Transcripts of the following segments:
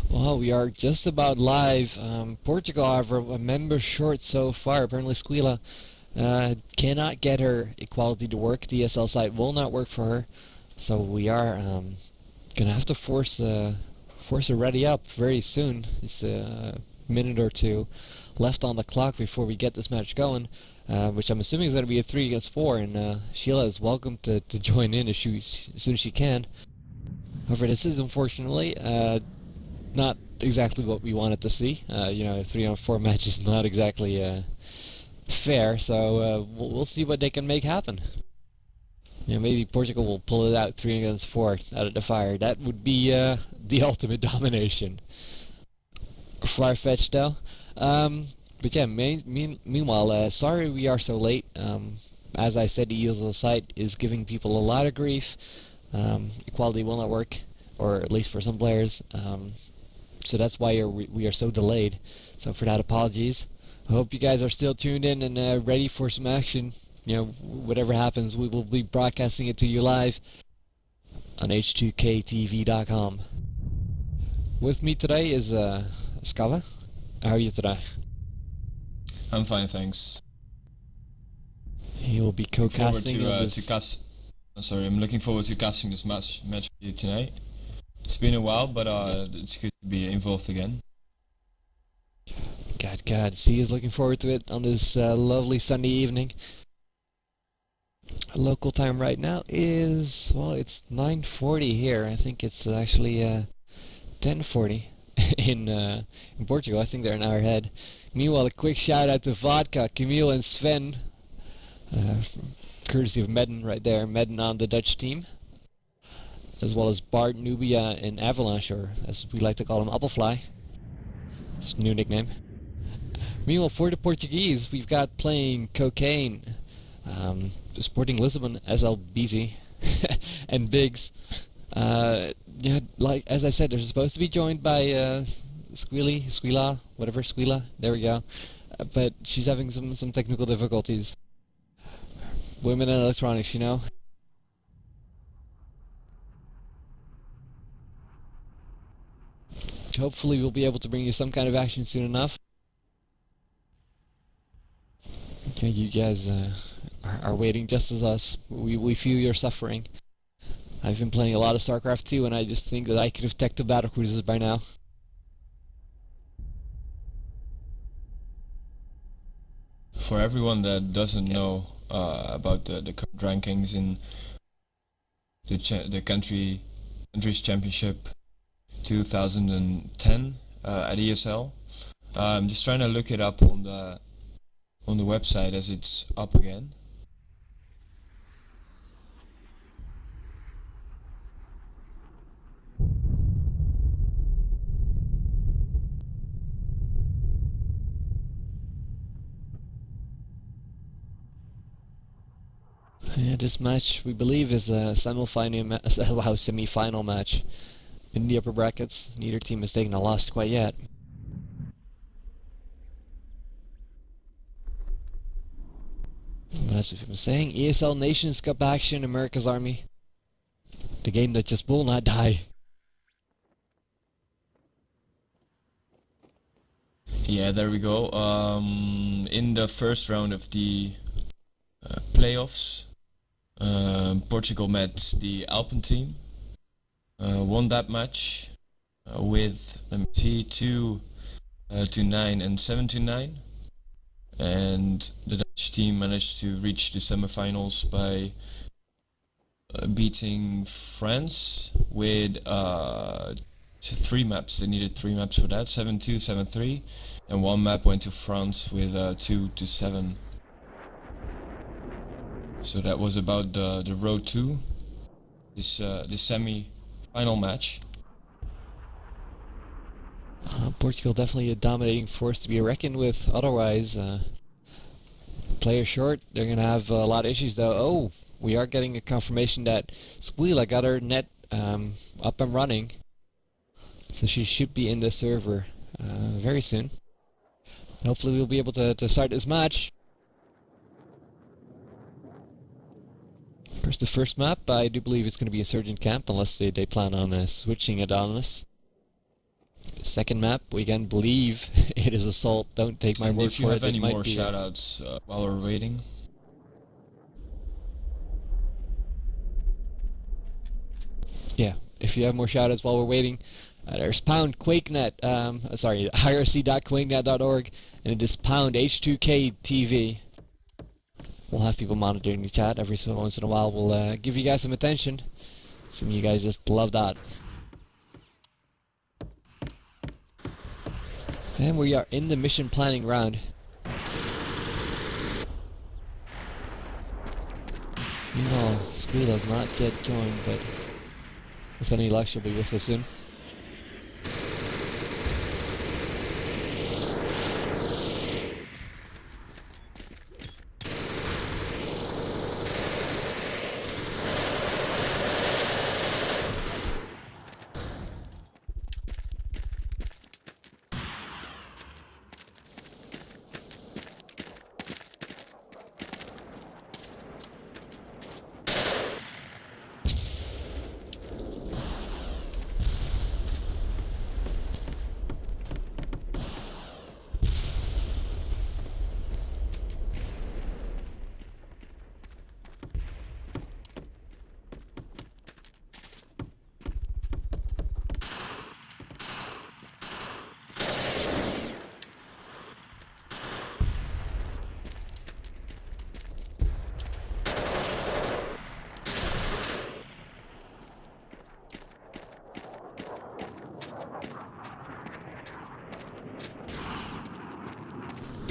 Well, we are just about live. Portugal, however, a member short so far. Apparently, Squila cannot get her equality to work. The ESL site will not work for her, so we are gonna have to force her ready up very soon. It's a minute or two left on the clock before we get this match going, which I'm assuming is going to be a 3 against 4. And Sheila is welcome to join in as soon as she can. However, this is unfortunately not exactly what we wanted to see. A 3-on-4 match is not exactly fair, so we'll see what they can make happen. Maybe Portugal will pull it out 3 against 4 out of the fire. That would be the ultimate domination. Far-fetched though. But yeah, meanwhile, sorry we are so late. As I said, the ESL site is giving people a lot of grief. Equality will not work, or at least for some players. So that's why we are so delayed. So for that, apologies. I hope you guys are still tuned in and ready for some action. Whatever happens, we will be broadcasting it to you live on h2ktv.com. With me today is Skava. How are you today? I'm fine, thanks. He will be co-casting I'm looking forward to casting this match for you tonight. It's been a while, but it's good to be involved again. God, he is looking forward to it on this lovely Sunday evening. Local time right now is, well, it's 9:40 here. I think it's actually 10:40 in Portugal. I think they're an hour ahead. Meanwhile, a quick shout out to Vodka, Camille, and Sven, courtesy of Medden right there. Medden on the Dutch team, as well as Bart, Nubia, and Avalanche, or as we like to call him, Applefly. It's a new nickname. Meanwhile, for the Portuguese, we've got playing Cocaine, Sporting Lisbon, SLBZ, and Biggs. Like as I said, they're supposed to be joined by Squila, there we go. But she's having some technical difficulties. Women in electronics, Hopefully we'll be able to bring you some kind of action soon enough. Yeah, you guys are waiting just as us. We feel your suffering. I've been playing a lot of StarCraft 2, and I just think that I could have teched the battle cruisers by now. For everyone that doesn't know about the current rankings in the country's championship 2010 at ESL, I'm just trying to look it up on the website as it's up again. Yeah, this match, we believe, is a semi-final match in the upper brackets. Neither team has taken a loss quite yet. But as we've been saying, ESL Nations Cup action, America's Army. The game that just will not die. Yeah, there we go. In the first round of the playoffs, Portugal met the Alpen team, won that match with, let me see, 2-9 and 7-9, and the Dutch team managed to reach the semifinals by beating France with 3 maps. They needed 3 maps for that, 7-2, 7-3, and 1 map went to France with 2-7. So that was about the road to this semi-final match. Portugal definitely a dominating force to be reckoned with. Otherwise, player short. They're gonna have a lot of issues though. Oh, we are getting a confirmation that Squila got her net up and running, so she should be in the server very soon. Hopefully, we'll be able to start this match. Of course, the first map, I do believe it's going to be Insurgent Camp, unless they plan on switching it on us. Second map, we can believe it is Assault. Don't take my And word if you for have it. any It might more be shoutouts while we're waiting. Yeah, if you have more shoutouts while we're waiting, there's pound QuakeNet, sorry, irc.quakenet.org, and it is pound H2K TV. We'll have people monitoring the chat every so once in a while. We'll give you guys some attention. Some of you guys just love that. And we are in the mission planning round. Meanwhile, Squeala's not yet joined, but with any luck she'll be with us soon.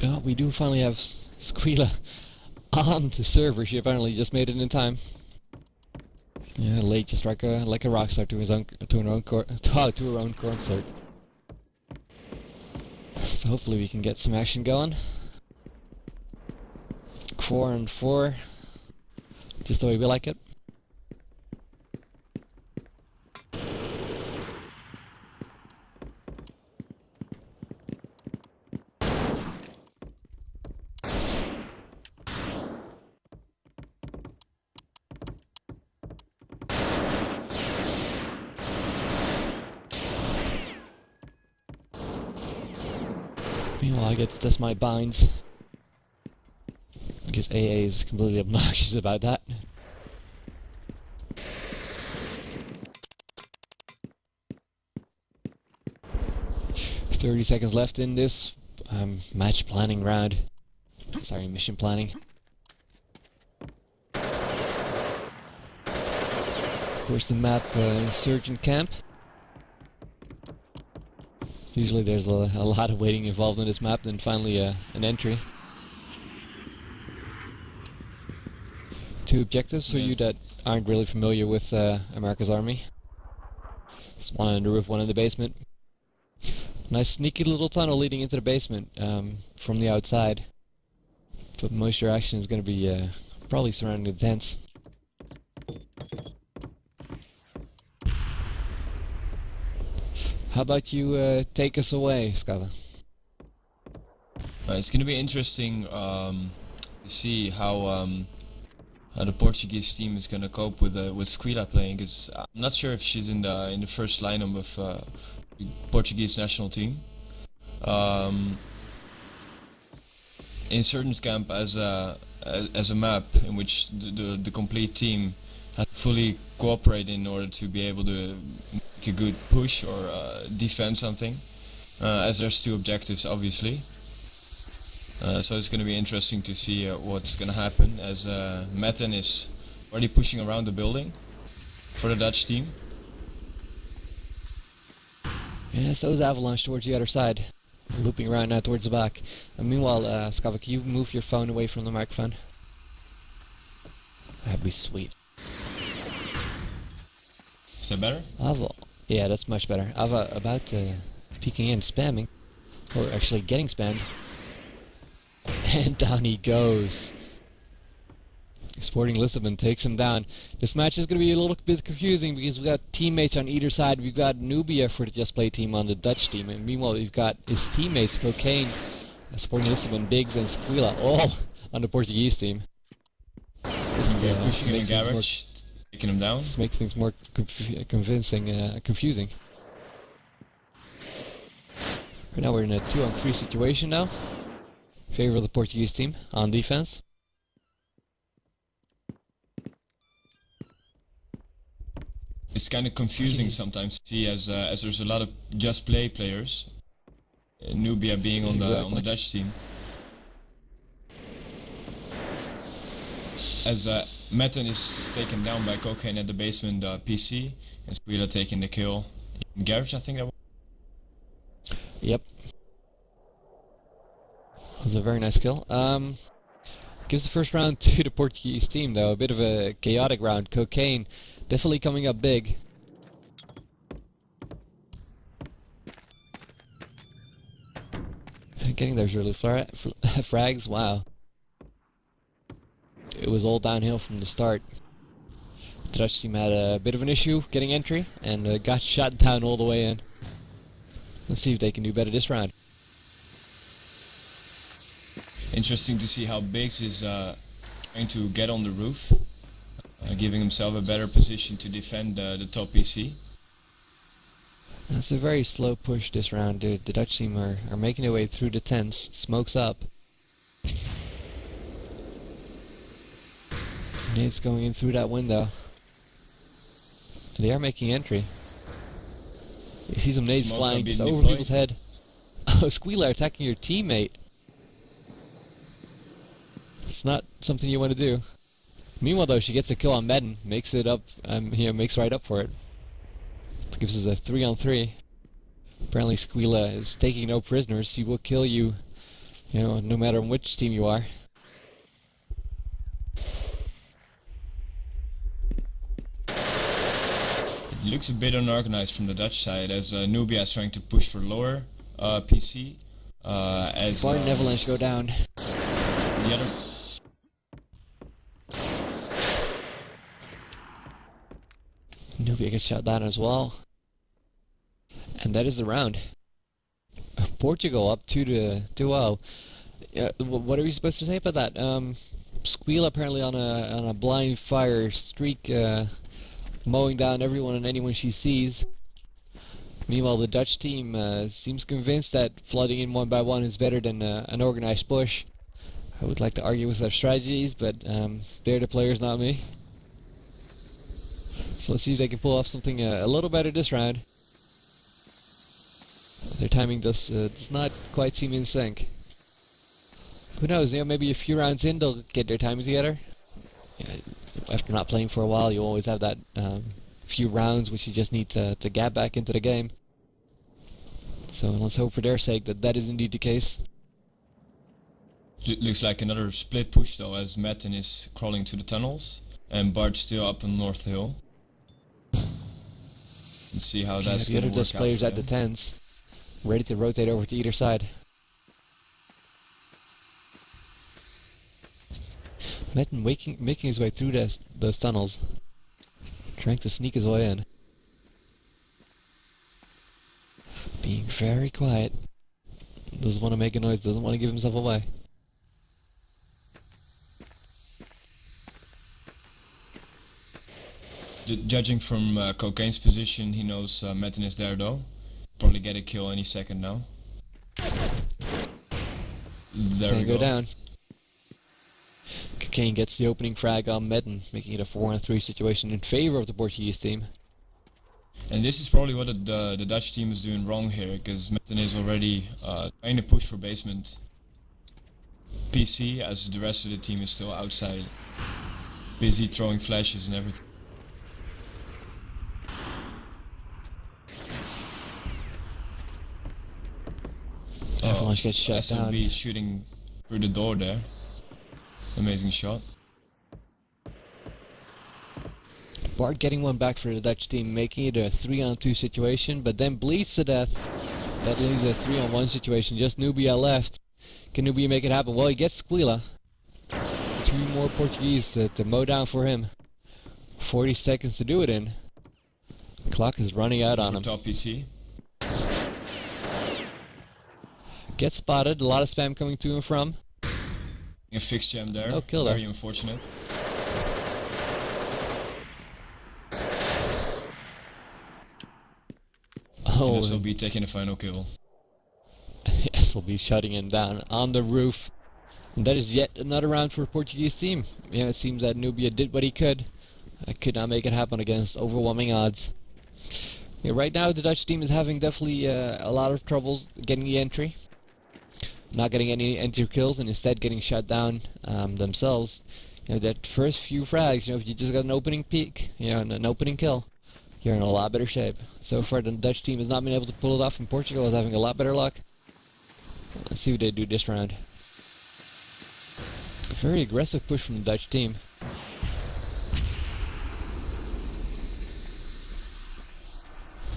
Oh, we do finally have Squeala on the server. She apparently just made it in time. Yeah, late, just like a rock star to her own concert. So hopefully we can get some action going. 4-4, just the way we like it. Meanwhile, I get to test my binds. Because AA is completely obnoxious about that. $30 left in this match planning round. Sorry, mission planning. Of course, the map Insurgent Camp. Usually there's a lot of waiting involved in this map, then finally an entry. 2 objectives for you that aren't really familiar with America's Army. There's one on the roof, one in the basement. Nice sneaky little tunnel leading into the basement from the outside. But most of your action is going to be probably surrounding the tents. How about you take us away, Skava? It's going to be interesting to see how the Portuguese team is going to cope with Squeala playing. Because I'm not sure if she's in the first lineup of the Portuguese national team. Insurgents Camp as a map in which the complete team has to fully cooperate in order to be able to make a good push or defend something, as there's 2 objectives obviously. So it's going to be interesting to see what's going to happen, as Metten is already pushing around the building for the Dutch team. Yeah, so is Avalanche towards the other side. Looping around now towards the back. And meanwhile, Skava, can you move your phone away from the microphone? That'd be sweet. Is that better? Ava, yeah, that's much better. Ava about peeking in, spamming. Or actually getting spammed. And down he goes. Sporting Lisbon takes him down. This match is going to be a little bit confusing because we've got teammates on either side. We've got Nubia for the Just Play team on the Dutch team, and meanwhile we've got his teammates Cocaine, Sporting Lisbon, Biggs, and Squeala all on the Portuguese team. Just pushing him in garage, taking him down. Just make things more confusing. Right now we're in a 2-on-3 situation now. Favor of the Portuguese team on defense. It's kind of confusing sometimes to see as there's a lot of just play players. Nubia being on the Dutch team. As Metten is taken down by Cocaine at the basement PC, and Squila taking the kill in Garage, I think that was. Yep. That was a very nice kill. Gives the first round to the Portuguese team though. A bit of a chaotic round. Cocaine definitely coming up big. Getting those early frags, wow. It was all downhill from the start. The Dutch team had a bit of an issue getting entry and got shot down all the way in. Let's see if they can do better this round. Interesting to see how Biggs is trying to get on the roof, giving himself a better position to defend the top PC. It's a very slow push this round, dude. The Dutch team are making their way through the tents. Smoke's up. Nate's going in through that window. They are making entry. You see some nades flying just over people's head. Oh, Squealer attacking your teammate. It's not something you want to do. Meanwhile, though, she gets a kill on Medden, makes it up. Makes right up for it. It gives us a 3-on-3. Apparently, Squeala is taking no prisoners. He will kill you, no matter which team you are. It looks a bit unorganized from the Dutch side as Nubia is trying to push for lower PC. As Bart and Avalanche go down. The other. Nubia gets shot down as well. And that is the round. Portugal up 2-0. What are we supposed to say about that? Squeal apparently on a blind fire streak, mowing down everyone and anyone she sees. Meanwhile, the Dutch team seems convinced that flooding in one by one is better than an organized push. I would like to argue with their strategies, but they're the players, not me. So let's see if they can pull off something a little better this round. Their timing does not quite seem in sync. Who knows, maybe a few rounds in they'll get their timing together. After not playing for a while, you always have that few rounds which you just need to get back into the game. So let's hope for their sake that is indeed the case. Looks like another split push though, as Metten is crawling to the tunnels and Bart's still up on North Hill. Let's see how that's the going to other work Dutch players out at the tents, ready to rotate over to either side. Metten making his way through those tunnels, trying to sneak his way in. Being very quiet. Doesn't want to make a noise, doesn't want to give himself away. Judging from Cocaine's position, he knows Metten is there though. Probably get a kill any second now. There we go. Down. Cocaine gets the opening frag on Metten, making it a 4-on-3 situation in favor of the Portuguese team. And this is probably what the Dutch team is doing wrong here, because Metten is already trying to push for basement PC, as the rest of the team is still outside, busy throwing flashes and everything. Avalanche gets shot down. SLB shooting through the door there. Amazing shot. Bart getting one back for the Dutch team, making it a 3-on-2 situation, but then bleeds to death. That leaves a 3-on-1 situation. Just Nubia left. Can Nubia make it happen? Well, he gets Squeala. 2 more Portuguese to mow down for him. 40 seconds to do it in. Clock is running out on him. Top PC. Gets spotted. A lot of spam coming to and from. A fixed jam there. No killer. Very unfortunate. Oh, And SLB taking the final kill. SLB shutting him down on the roof. And that is yet another round for the Portuguese team. Yeah, it seems that Nubia did what he could. Could not make it happen against overwhelming odds. Yeah, right now the Dutch team is having definitely a lot of troubles getting the entry. Not getting any entry kills and instead getting shut down themselves. You know, that first few frags, you know, if you just got an opening peak, you know, and an opening kill, you're in a lot better shape. So far the Dutch team has not been able to pull it off, and Portugal is having a lot better luck. Let's see what they do this round. A very aggressive push from the Dutch team.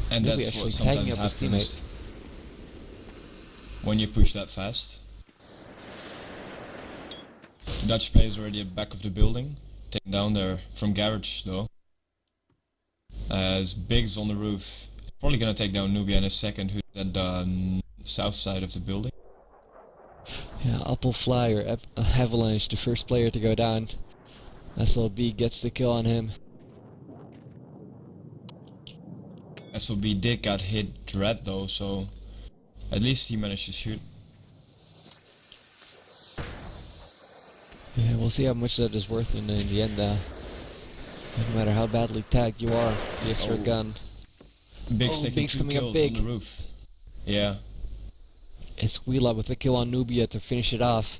And Maybe that's actually what tagging sometimes up his happens when you push that fast. The Dutch players already at the back of the building, taken down there from garage though. As Biggs on the roof, probably gonna take down Nubia in a second, who's at the south side of the building. Yeah, Apple Fly or Avalanche, the first player to go down. SLB gets the kill on him. SLB did get hit red though, so at least he managed to shoot. Yeah, we'll see how much that is worth in the end. No matter how badly tagged you are, the extra gun. Biggs Oh, taking Biggs 2 coming up kills big. on the roof. Yeah. Esquila with the kill on Nubia to finish it off.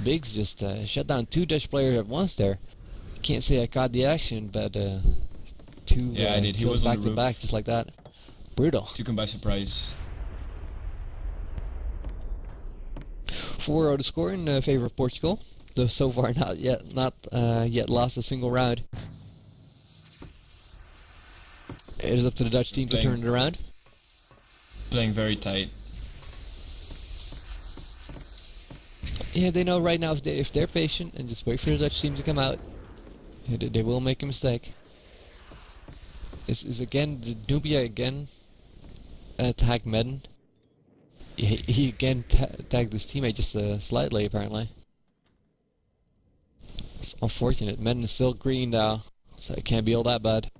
Biggs just shut down 2 Dutch players at once there. Can't say I caught the action, but 2 Yeah, I did. He kills was on back the to roof. back just like that. Brutal. Took him by surprise. 4-0 to score in favor of Portugal, though so far not yet lost a single round. It is up to the Dutch team to turn it around. Playing very tight. Yeah, they know right now if they're patient and just wait for the Dutch team to come out, they will make a mistake. Is again did Nubia again tag Medden? He again tagged his teammate just slightly apparently. It's unfortunate. Medden is still green though, so it can't be all that bad.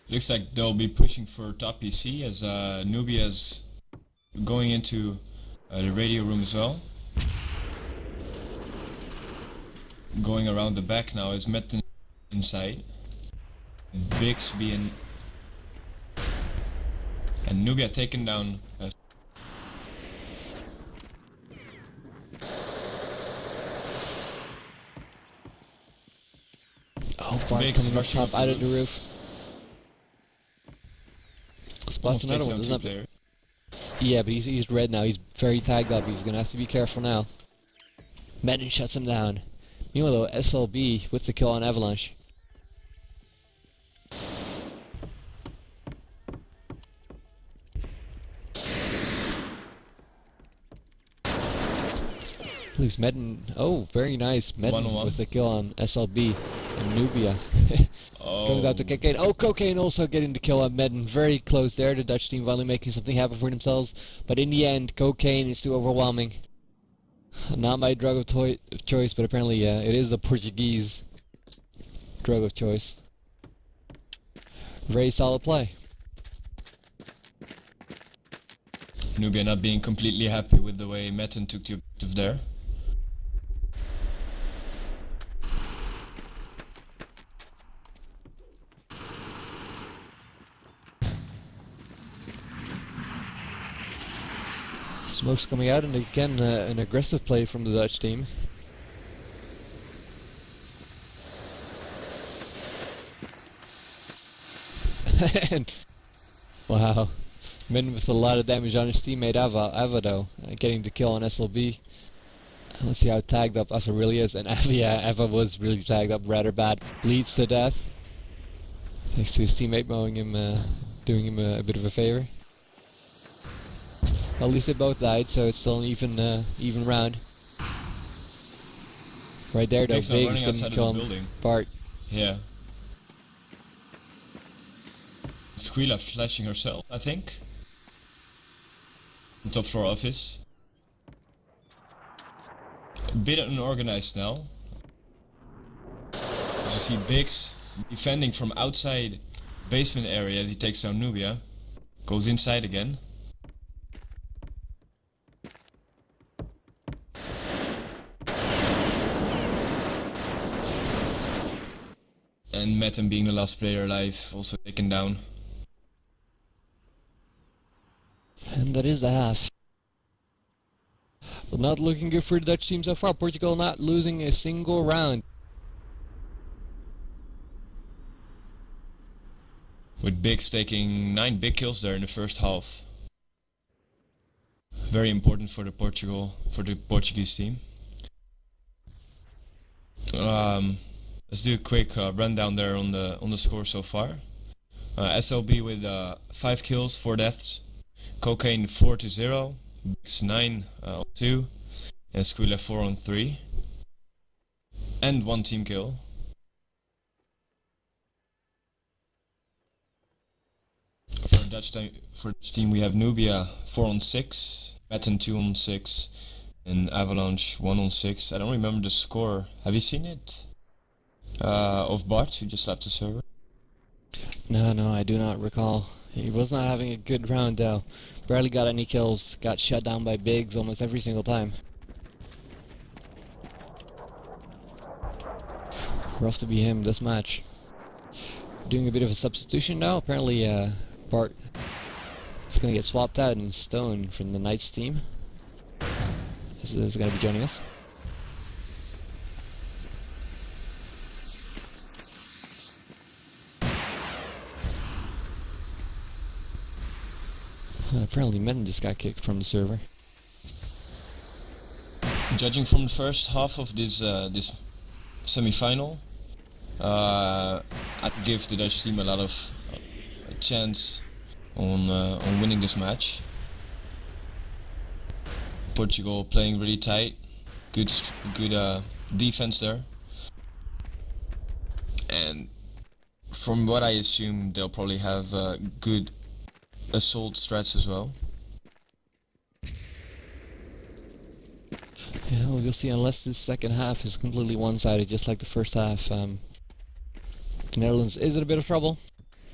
Looks like they'll be pushing for top PC as Nubia is going into the radio room as well. Going around the back now is Metten inside. Biggs being... And Nubia taken down. Oh, Bart Biggs coming up rushing top up the out of the roof. roof. Splats Almost another takes one, down doesn't 2 it? player. Yeah, but he's red now. He's very tagged up. He's gonna have to be careful now. Medden shuts him down. Meanwhile, though, SLB with the kill on Avalanche. Looks Medden. Oh, very nice. Medden 1-on-1. with the kill on SLB and Nubia. Going down to Oh, Cocaine. Oh, Cocaine also getting the kill on Medden. Very close there. The Dutch team finally making something happen for themselves. But in the end, Cocaine is too overwhelming. Not my drug of choice, but apparently it is the Portuguese drug of choice. Very solid play. Nubia not being completely happy with the way Metten took the objective there. Smoke's coming out, and again an aggressive play from the Dutch team. And wow, Min with a lot of damage on his teammate Ava though, getting the kill on SLB. Let's see how tagged up Ava really is, and Ava was really tagged up rather bad. Bleeds to death. Thanks to his teammate mowing him, doing him a bit of a favor. At least they both died, so it's still an even round. Right there though, Biggs Biggs running didn't outside kill of the him. building. Bart. Yeah. Squila flashing herself, I think. The top floor office. A bit unorganized now. As you see Biggs defending from outside basement area as he takes down Nubia. Goes inside again. And Metten being the last player alive, also taken down. And that is the half. Well, not looking good for the Dutch team so far. Portugal not losing a single round. With Biggs taking 9 big kills there in the first half. Very important for the Portuguese team. Let's do a quick rundown there on the score so far. SLB with 5 kills, 4 deaths. Cocaine 4-0. Biggs 9 on 2. And Squila 4 on 3. And 1 team kill. For Dutch team we have Nubia 4 on 6, Metten 2 on 6, and Avalanche 1 on 6. I don't remember the score. Have you seen it? Of Bart, who just left the server? No, I do not recall. He was not having a good round though. Barely got any kills. Got shut down by Biggs almost every single time. Rough to be him this match. Doing a bit of a substitution now. Apparently Bart is going to get swapped out and Stone from the Knights team is going to be joining us. Apparently Metten just got kicked from the server. Judging from the first half of this semi-final, I'd give the Dutch team a lot of chance on winning this match. Portugal playing really tight, good defense there, and from what I assume they'll probably have good assault strats as well. Yeah, well, we'll see, unless this second half is completely one-sided just like the first half. The Netherlands is in a bit of trouble.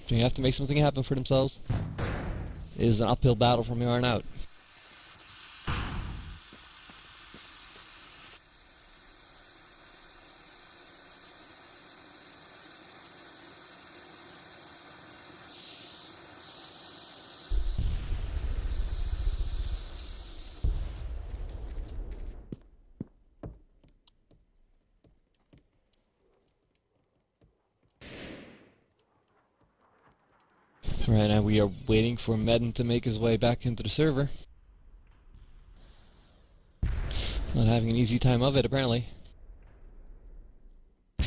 They have to make something happen for themselves. It is an uphill battle from here on out. Right now we are waiting for Metten to make his way back into the server. Not having an easy time of it, apparently. Of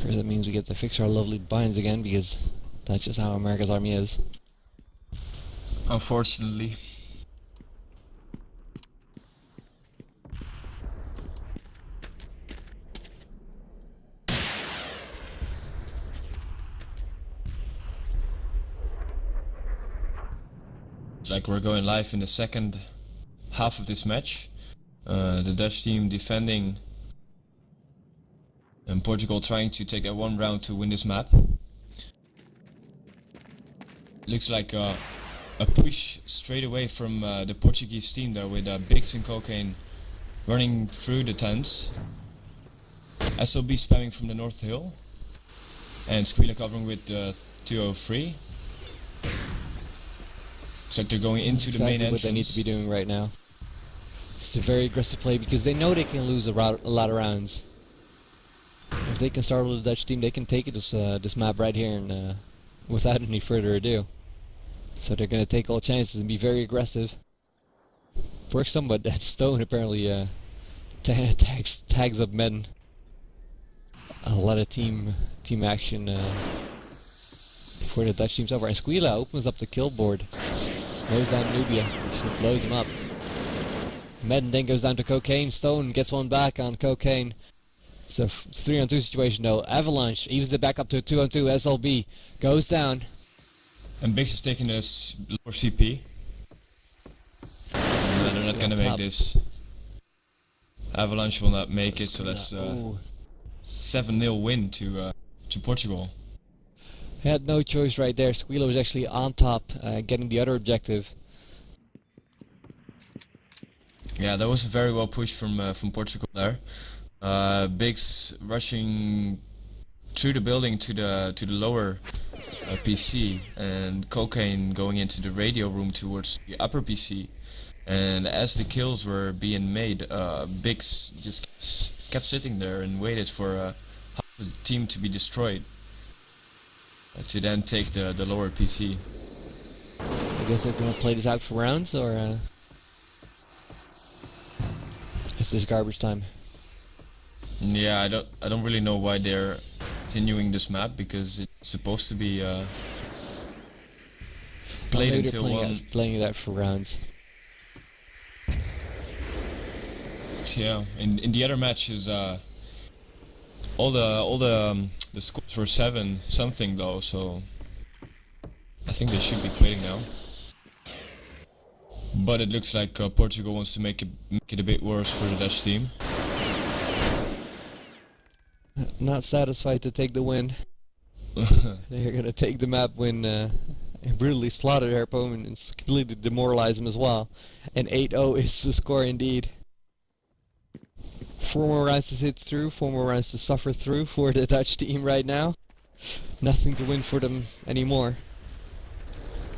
course, that means we get to fix our lovely binds again, because that's just how America's army is. Unfortunately. It's like we're going live in the second half of this match. The Dutch team defending and Portugal trying to take that one round to win this map. Looks like a push straight away from the Portuguese team there with Biggs and Cocaine running through the tents. SLB spamming from the North Hill. And Squila covering with 203. Looks like they're going into the main entrance. What they need to be doing right now. It's a very aggressive play because they know they can lose a lot of rounds. If they can start with the Dutch team, they can take it this map right here and without any further ado. So they're going to take all chances and be very aggressive. Works somewhat. That Stone apparently tags up Metten. A lot of team action for the Dutch team so far. And Squila opens up the kill board. Goes down Nubia. Just blows him up. Metten then goes down to Cocaine. Stone gets one back on Cocaine. It's a 3-on-2 situation though. Avalanche evens it back up to a 2-on-2. SLB goes down. And Biggs is taking this lower CP. No, they're not gonna make this. Avalanche will not make it, so that's 7-0 win to Portugal. He had no choice right there. Squila was actually on top, getting the other objective. Yeah, that was very well pushed from Portugal there. Biggs rushing through the building to the lower PC, and Cocaine going into the radio room towards the upper PC. And as the kills were being made, Biggs just kept sitting there and waited for half the team to be destroyed to then take the lower PC. I guess they're gonna play this out for rounds, or is this garbage time? Yeah, I don't really know why they're continuing this map, because it's supposed to be played Maybe until they're one. playing it out for rounds. Yeah, in the other matches, all the scores were 7 something though, so I think they should be quitting now. But it looks like Portugal wants to make it a bit worse for the Dutch team. Not satisfied to take the win. They're gonna take the map win and brutally slaughter their opponent and completely demoralize them as well. And 8-0 is the score indeed. 4 more rounds to sit through, 4 more rounds to suffer through for the Dutch team right now. Nothing to win for them anymore.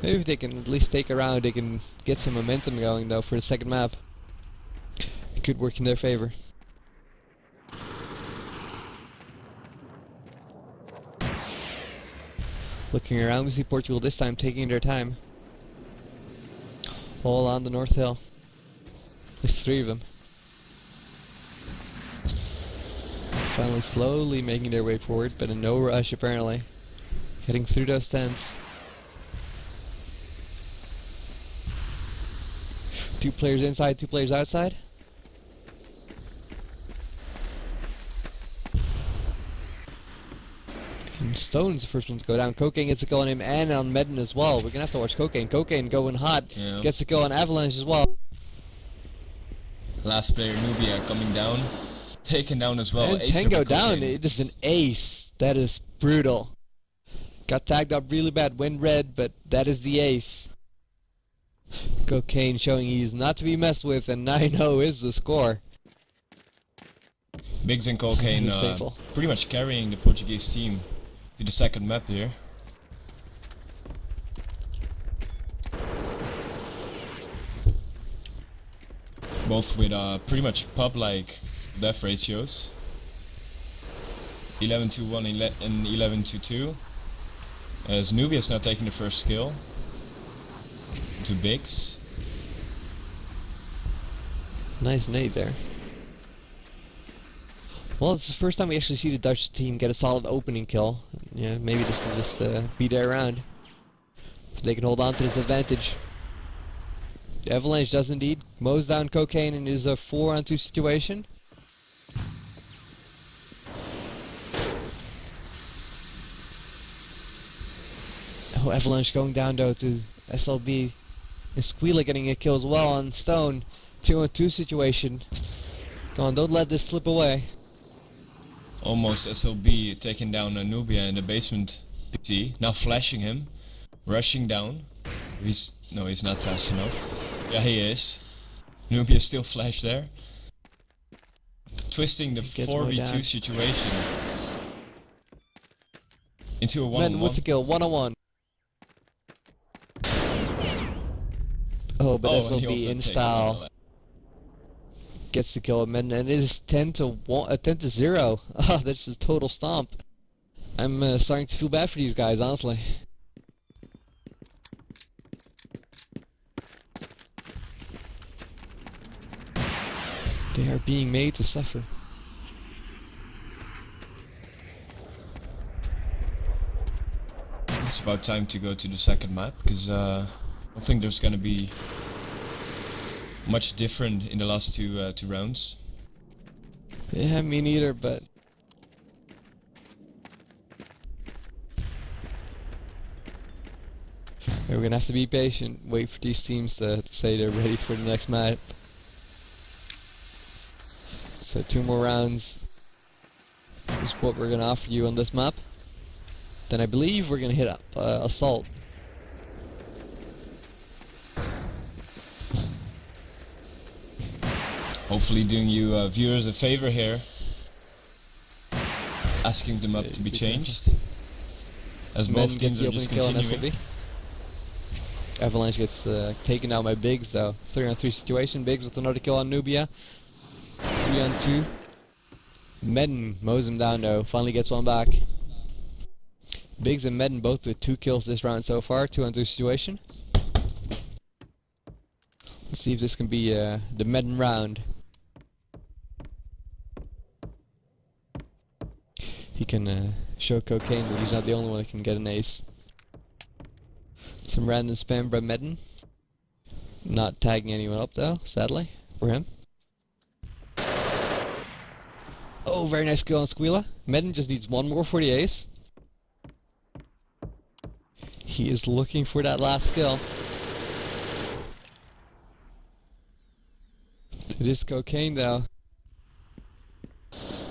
Maybe if they can at least take a round, they can get some momentum going though for the second map. It could work in their favor. Looking around, we see Portugal this time taking their time. All on the North Hill. There's 3 of them. Finally slowly making their way forward, but in no rush apparently. Getting through those tents. 2 players inside, 2 players outside. And Stone's the first one to go down. Cocaine gets a go on him and on Medden as well. We're gonna have to watch Cocaine. Cocaine going hot. Yeah. Gets a go on Avalanche as well. Last player, Nubia, coming down. Taken down as well. And Ace Tango over down. Cocaine. It is an ace. That is brutal. Got tagged up really bad. Went red, but that is the ace. Cocaine showing he's not to be messed with, and 9-0 is the score. Biggs and Cocaine It's painful. pretty much carrying the Portuguese team to the second map here. Both with pretty much pub-like death ratios. 11-1 and 11-2. As Nubia is now taking the first kill to Biggs. Nice nade there. Well, it's the first time we actually see the Dutch team get a solid opening kill. Yeah, maybe this will just be their round. If they can hold on to this advantage. The Avalanche does indeed. Mows down Cocaine in his 4-on-2 situation. Oh, Avalanche going down though to SLB. And Squealer getting a kill as well on Stone. 2-on-2 situation. Come on, don't let this slip away. Almost SLB taking down Nubia in the basement PC. Now flashing him. Rushing down. He's not fast enough. Yeah, he is. Nubia still flashed there. Twisting the Gets more down. 4v2 situation into a 1-on-1. Men with the kill, 1-on-1. Oh, but Oh, and he SLB also in takes style one. gets the kill, and it is 10-0. Oh, that's a total stomp. I'm starting to feel bad for these guys, honestly. They are being made to suffer. It's about time to go to the second map, because I don't think there's gonna be much different in the last two rounds. Yeah, me neither, but... we're gonna have to be patient, wait for these teams to say they're ready for the next map. So 2 more rounds is what we're gonna offer you on this map. Then I believe we're gonna hit up Assault. hopefully doing you viewers a favor here, asking them up to be changed, as both teams are just continuing. Avalanche gets taken out by Biggs though. 3-on-3 situation. Biggs with another kill on Nubia. 3-on-2. Medden mows him down though. Finally gets one back. Biggs and Medden both with 2 kills this round so far. 2-on-2 situation. Let's see if this can be the Medden round. He can show Cocaine that he's not the only one that can get an ace. Some random spam by Medden. Not tagging anyone up though, sadly, for him. Oh, very nice kill on Squeala. Medden just needs one more for the ace. He is looking for that last kill. It is Cocaine though.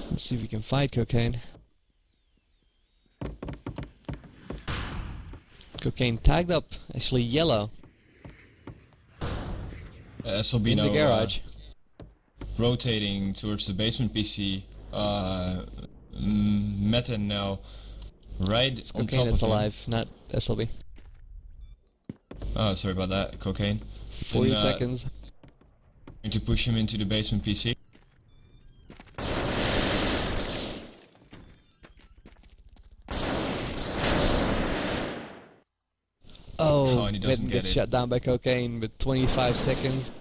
Let's see if we can fight Cocaine. Cocaine tagged up, actually yellow. SLB in the garage. Rotating towards the basement PC. Meta now right It's on Cocaine top that's of him. alive, not SLB. Oh, sorry about that, Cocaine. 40 seconds. Going to push him into the basement PC. Oh, and he doesn't Medden get gets it. shut down by Cocaine with 25 seconds.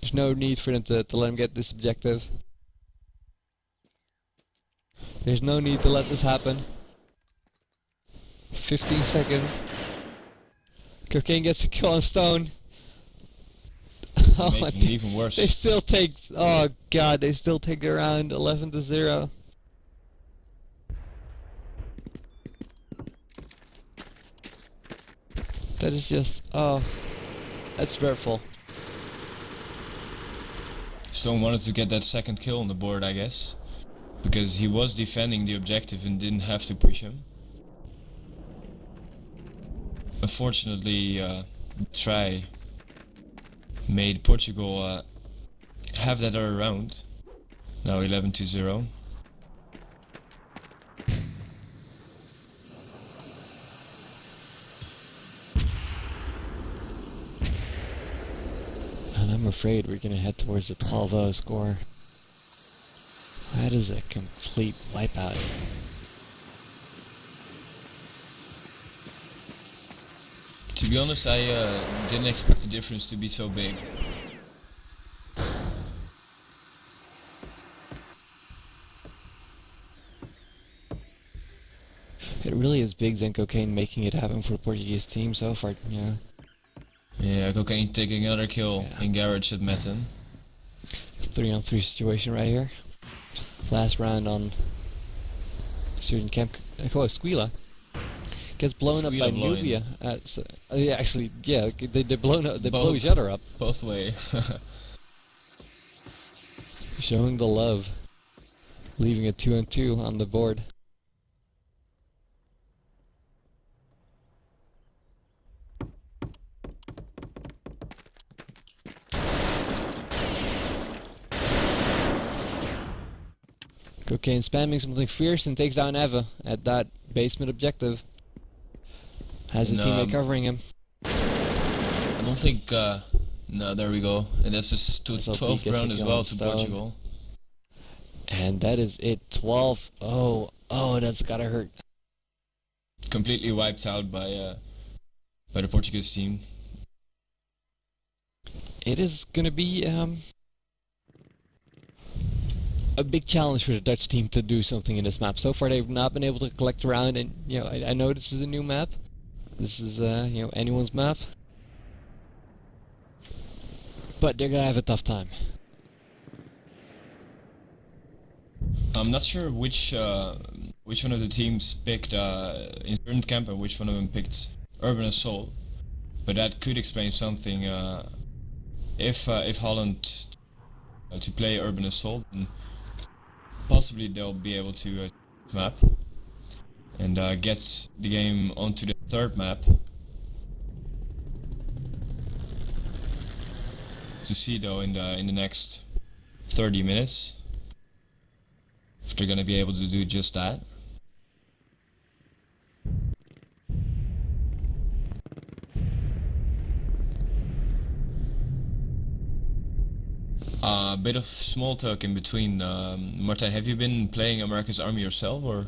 There's no need for them to let him get this objective. There's no need to let this happen. 15 seconds. Cocaine gets a kill on Stone. Oh, Making it even worse. they still take. Oh god, they still take the round 11-0. That is just. Oh, that's hurtful. Stone wanted to get that second kill on the board, I guess, because he was defending the objective and didn't have to push him. Unfortunately, the try made Portugal have that other round. Now 11-0. And I'm afraid we're gonna head towards the 12-0 score. That is a complete wipeout. To be honest, I didn't expect the difference to be so big. It really is Biggs and Cocaine making it happen for the Portuguese team so far. Yeah. Yeah, Cocaine taking another kill in garage at Metten. 3-on-3 situation right here. Last round on certain camp. Oh, Squeala gets blown up by Nubia. Yeah, actually, yeah, they blown up. They blow each other up. Both way. Showing the love, leaving a 2-on-2 on the board. Cocaine spamming something fierce and takes down Eva at that basement objective. Has his teammate covering him. I don't think. No, there we go. And that's just to 12th round as well to Portugal. And that is it. 12. Oh, that's gotta hurt. Completely wiped out by the Portuguese team. It is gonna be a big challenge for the Dutch team to do something in this map. So far, they've not been able to collect around, and you know, I know this is a new map. This is you know, anyone's map, but they're gonna have a tough time. I'm not sure which one of the teams picked Instant Camp and which one of them picked Urban Assault, but that could explain something. If Holland to play Urban Assault, then possibly they'll be able to map and get the game onto the third map to see though in the next 30 minutes. If they're gonna be able to do just that. A bit of small talk in between. Martijn, have you been playing America's Army yourself, or?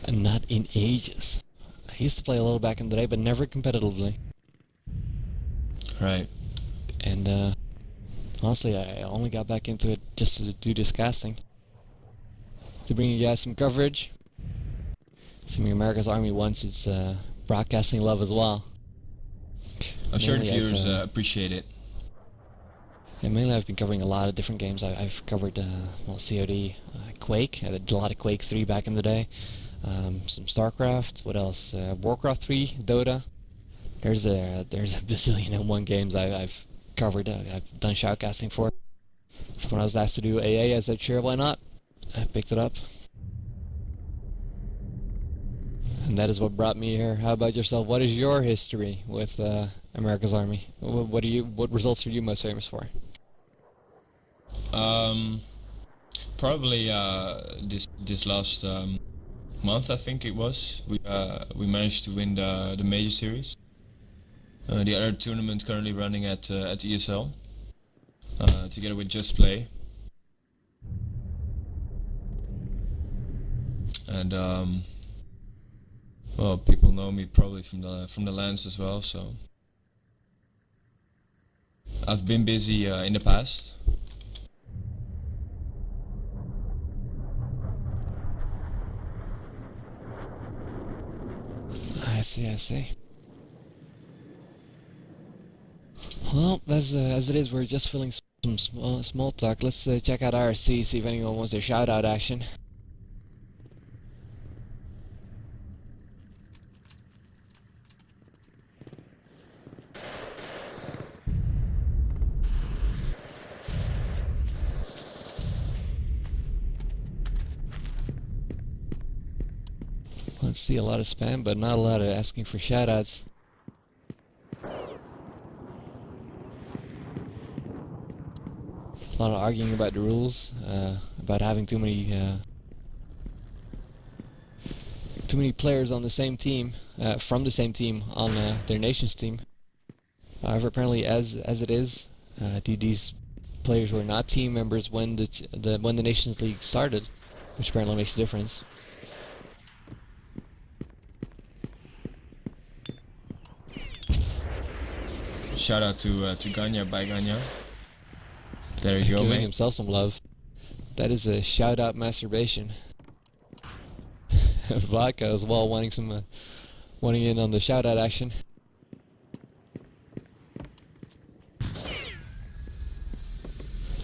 Not in ages. I used to play a little back in the day, but never competitively. Right. And honestly, I only got back into it just to do this casting. To bring you guys some coverage. Assuming America's Army wants its broadcasting love as well. I'm sure the Mainly viewers appreciate it. And mainly I've been covering a lot of different games. I've covered well, COD, Quake. I did a lot of Quake 3 back in the day. Some StarCraft. What else? Warcraft 3, Dota. There's a bazillion and one games I've covered. I've done shoutcasting for. So when I was asked to do AA, I said sure, why not? I picked it up. And that is what brought me here. How about yourself? What is your history with America's Army? What results are you most famous for? Probably this last month, I think it was. We managed to win the major series. The other tournament currently running at ESL, together with Just Play. And well, people know me probably from the lands as well. So I've been busy in the past. I see. Well, as it is, we're just filling some small talk. Let's check out RC, see if anyone wants their shout-out action. Let's see, a lot of spam, but not a lot of asking for shoutouts. A lot of arguing about the rules, about having too many players on the same team, from the same team on their nation's team. However, apparently, as it is, these players were not team members when the Nations League started, which apparently makes a difference. Shout out to Ganya by Ganya. There you go, Giving mate. himself some love. That is a shout out masturbation. Vodka as well, wanting in on the shout out action.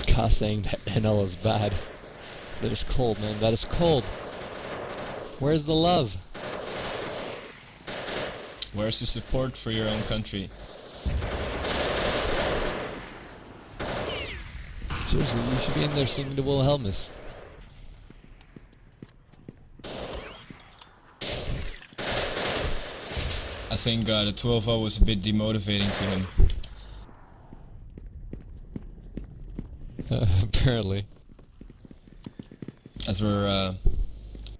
Ka saying that NL is bad. That is cold, man. That is cold. Where's the love? Where's the support for your own country? Seriously, you should be in there singing to Wilhelmus. I think the 12-0 was a bit demotivating to him. Apparently. As we're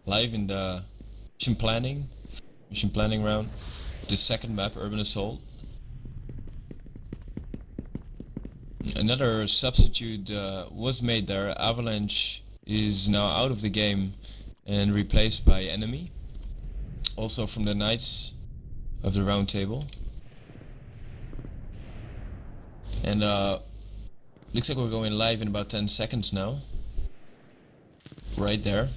live in the mission planning round, the second map, Urban Assault. Another substitute was made there. Avalanche is now out of the game and replaced by Enemy. Also from the Knights of the Round Table. And looks like we're going live in about 10 seconds now. Right there.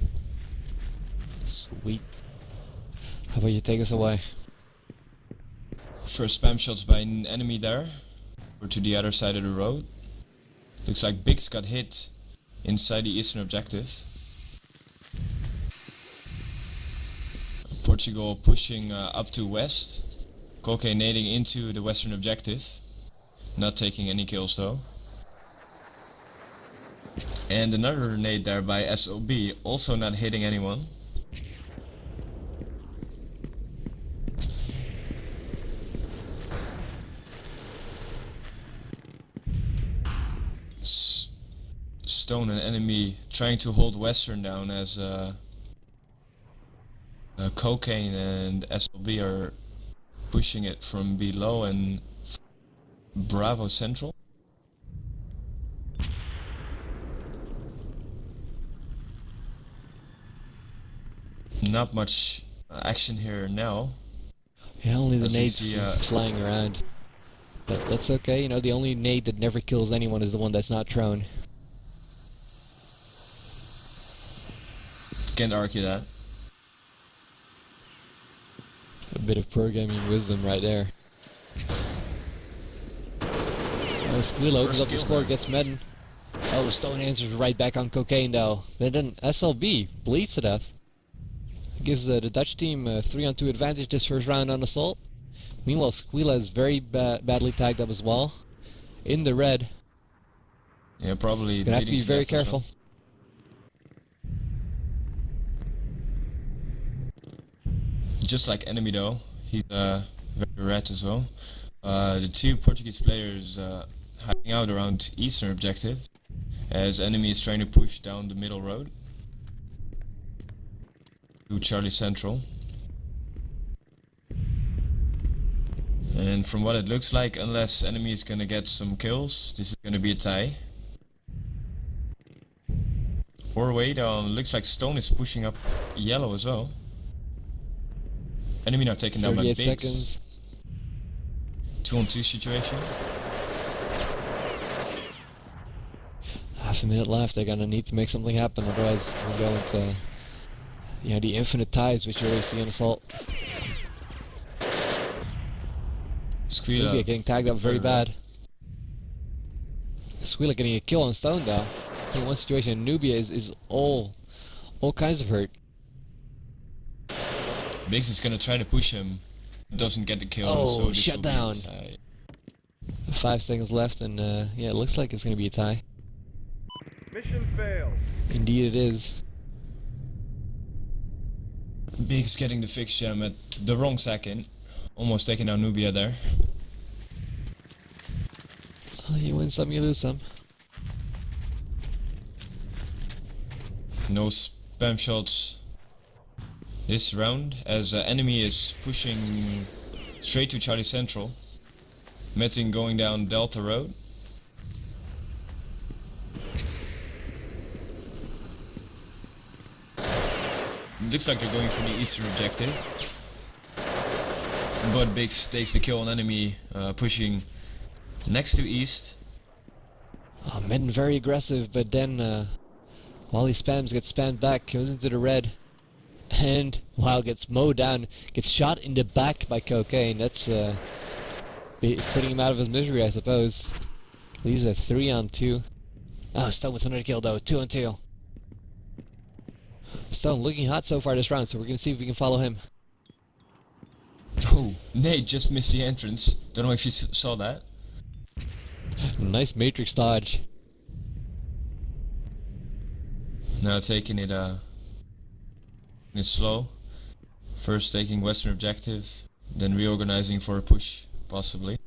Sweet. How about you take us away? First spam shots by an enemy there. We're to the other side of the road. Looks like Biggs got hit inside the eastern objective. Portugal pushing up to west. Koke nading into the western objective. Not taking any kills though. And another nade there by SOB, also not hitting anyone. Stone and enemy trying to hold Western down as Cocaine and SLB are pushing it from below and Bravo Central. Not much action here now. Yeah, only the As we nades see, flying around. But that's okay, you know, the only nade that never kills anyone is the one that's not thrown. Can't argue that. A bit of programming wisdom right there. Squeal opens up the score, gets Medden. Oh, Stone answers right back on Cocaine though. But then SLB bleeds to death. Gives the Dutch team a 3-on-2 advantage this first round on Assault. Meanwhile, Squeala is very badly tagged up as well. In the red. Yeah, probably. He's gonna have to be very careful. Just like enemy though, he's very red as well. The two Portuguese players hiding out around eastern objective, as enemy is trying to push down the middle road to Charlie Central. And from what it looks like, unless enemy is gonna get some kills, this is gonna be a tie. Or wait, looks like Stone is pushing up yellow as well. Enemy now taken down by 38 Biggs. seconds. 2-on-2 situation. Half a minute left. They're gonna need to make something happen, otherwise we're going to, you know, the infinite ties which you always see in Assault. Squeala getting tagged up very bad. Squeala getting a kill on Stone though. So in one situation, Nubia is all kinds of hurt. Biggs is gonna try to push him, doesn't get the kill. Oh, so this shut will be a down. tie. 5 seconds left, and yeah, it looks like it's gonna be a tie. Mission failed. Indeed, it is. Biggs getting the fix gem at the wrong second, almost taking down Nubia there. Well, you win some, you lose some. No spam shots this round, as enemy is pushing straight to Charlie Central. Metin going down Delta Road. Looks like they're going for the eastern objective. But Biggs takes the kill on enemy, pushing next to east. Oh, Medden very aggressive, but then while he gets spammed back, goes into the red. And, wow, gets mowed down, gets shot in the back by Cocaine. That's putting him out of his misery, I suppose. Leaves a 3-on-2. Oh, Stone with another kill though, 2-on-2. Stone looking hot so far this round, so we're gonna see if we can follow him. Oh, Nate just missed the entrance. Don't know if you saw that. Nice Matrix dodge. Now taking it slow. First taking western objective, then reorganizing for a push, possibly.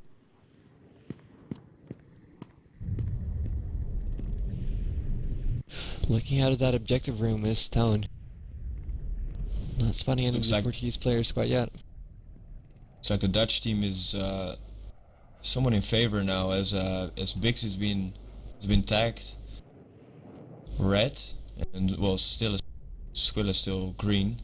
Looking out of that objective room is Stone. Not spotting any of the like Portuguese players quite yet. It's like the Dutch team is somewhat in favor now, as Biggs has been tagged red, and well, still Squilla still green.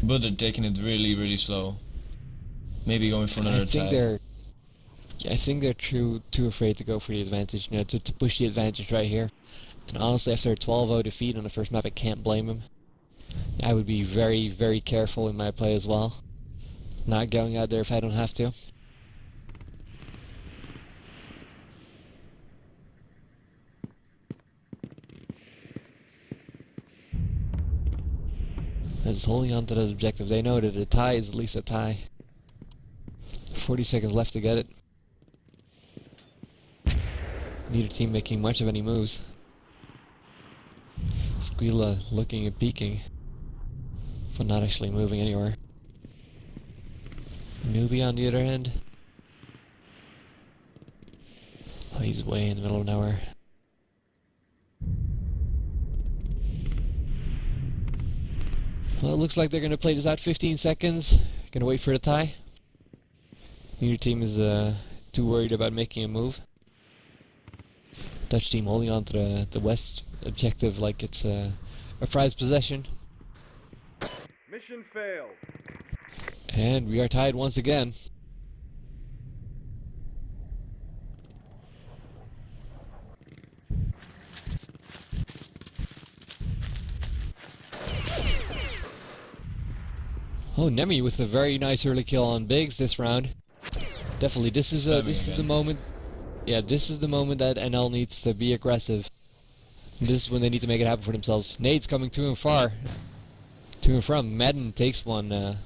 But they're taking it really slow. Maybe going for another tag. I think they're too afraid to go for the advantage, you know, to push the advantage right here. And honestly, after a 12-0 defeat on the first map, I can't blame him. I would be very careful in my play as well. Not going out there if I don't have to. Just holding on to that objective. They know that a tie is at least a tie. 40 seconds left to get it. Neither team making much of any moves. Squeala looking and peeking, but not actually moving anywhere. Nubia on the other hand. Oh, he's way in the middle of nowhere. Well, it looks like they're going to play this out 15 seconds. Going to wait for the tie. Neither team is too worried about making a move. Dutch team holding on to the west objective like it's a prized possession. Mission failed. And we are tied once again. Oh, Nemi with a very nice early kill on Biggs this round. Definitely, this is the moment. Yeah, this is the moment that NL needs to be aggressive. And this is when they need to make it happen for themselves. Nade's coming to and far. To and from. Madden takes one.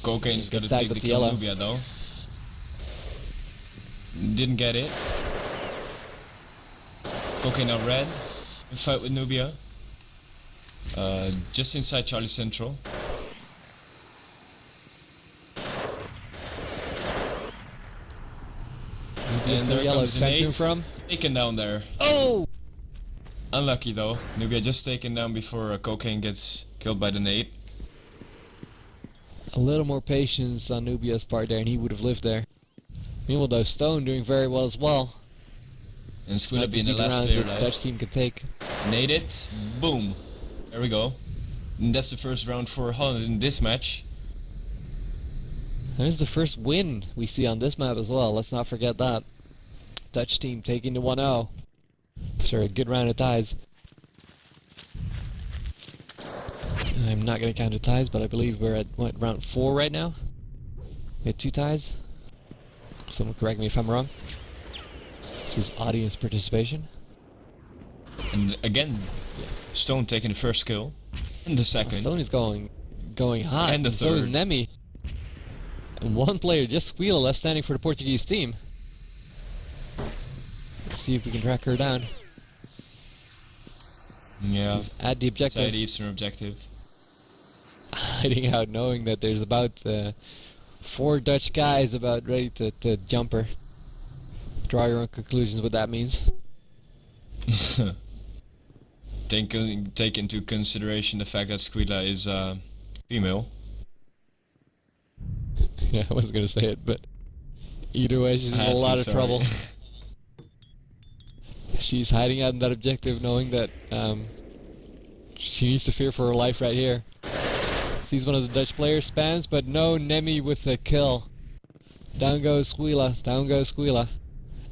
Cocaine's got to Stacked take up the the kill yellow. Nubia though. Didn't get it. Cocaine now red. In fight with Nubia. Just inside Charlie Central. And there there yellow. comes the Back to and nade. from. Taken down there. Oh! Unlucky though. Nubia just taken down before Cocaine gets killed by the nade. A little more patience on Nubia's part there, and he would have lived there. Meanwhile, though, Stone doing very well as well. And Squilla Not being the big last round player that the alive. Dutch team could take. Nade it. Boom. There we go. And that's the first round for Holland in this match. And it's the first win we see on this map as well. Let's not forget that. Dutch team taking the 1-0. After a good round of ties. I'm not going to count the ties, but I believe we're at, what, round 4 right now? We had 2 ties. Someone correct me if I'm wrong. This is audience participation. And again, Stone taking the first kill. And the second. Stone is going hot, And the so is third. Nemi. And one player, just Squilla, left standing for the Portuguese team. Let's see if we can track her down. Yeah. She's at the objective. Side Eastern objective. Hiding out, knowing that there's about 4 Dutch guys about ready to jump her. Draw your own conclusions what that means. Take into consideration the fact that Squilla is female. Yeah, I wasn't gonna say it, but either way, she's in a Had to, lot of sorry. trouble. She's hiding out in that objective, knowing that she needs to fear for her life right here. Sees one of the Dutch players, spams, but no, Nemi with the kill. Down goes Squilla, down goes Squilla.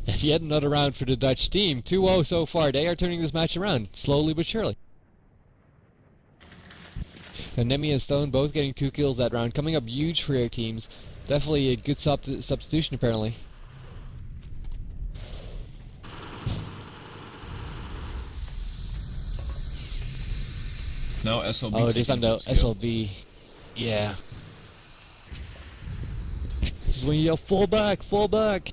And yet another round for the Dutch team. 2-0 so far. They are turning this match around, slowly but surely. And Nemi and Stone both getting 2 kills that round, coming up huge for their teams. Definitely a good substitution, apparently. Now SLB. Oh, this time taking the though, first kill. SLB. Yeah. This is when you yell, fall back, fall back!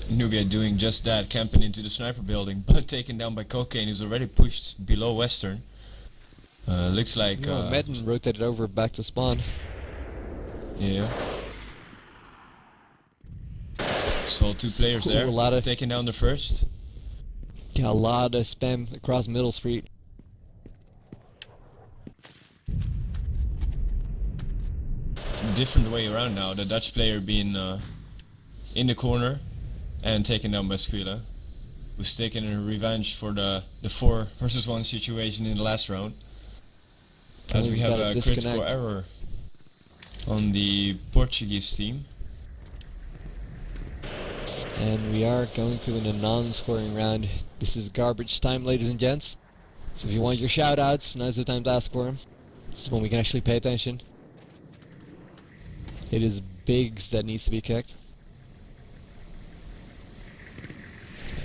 Nubia doing just that, camping into the sniper building, but taken down by Cocaine, who's already pushed below Western. Looks like... Madden rotated over back to spawn. Yeah. Saw 2 players Ooh, there, a lot of- taking down the first. Yeah, a lot of spam across Middle Street. Different way around now, the Dutch player being in the corner and taken down by Squilla, who's taking a revenge for the 4 versus 1 situation in the last round. As we have a critical error on the Portuguese team. And we are going to in a non-scoring round. This is garbage time, ladies and gents. So if you want your shout-outs, now's the time to ask for them. This is when we can actually pay attention. It is Biggs that needs to be kicked.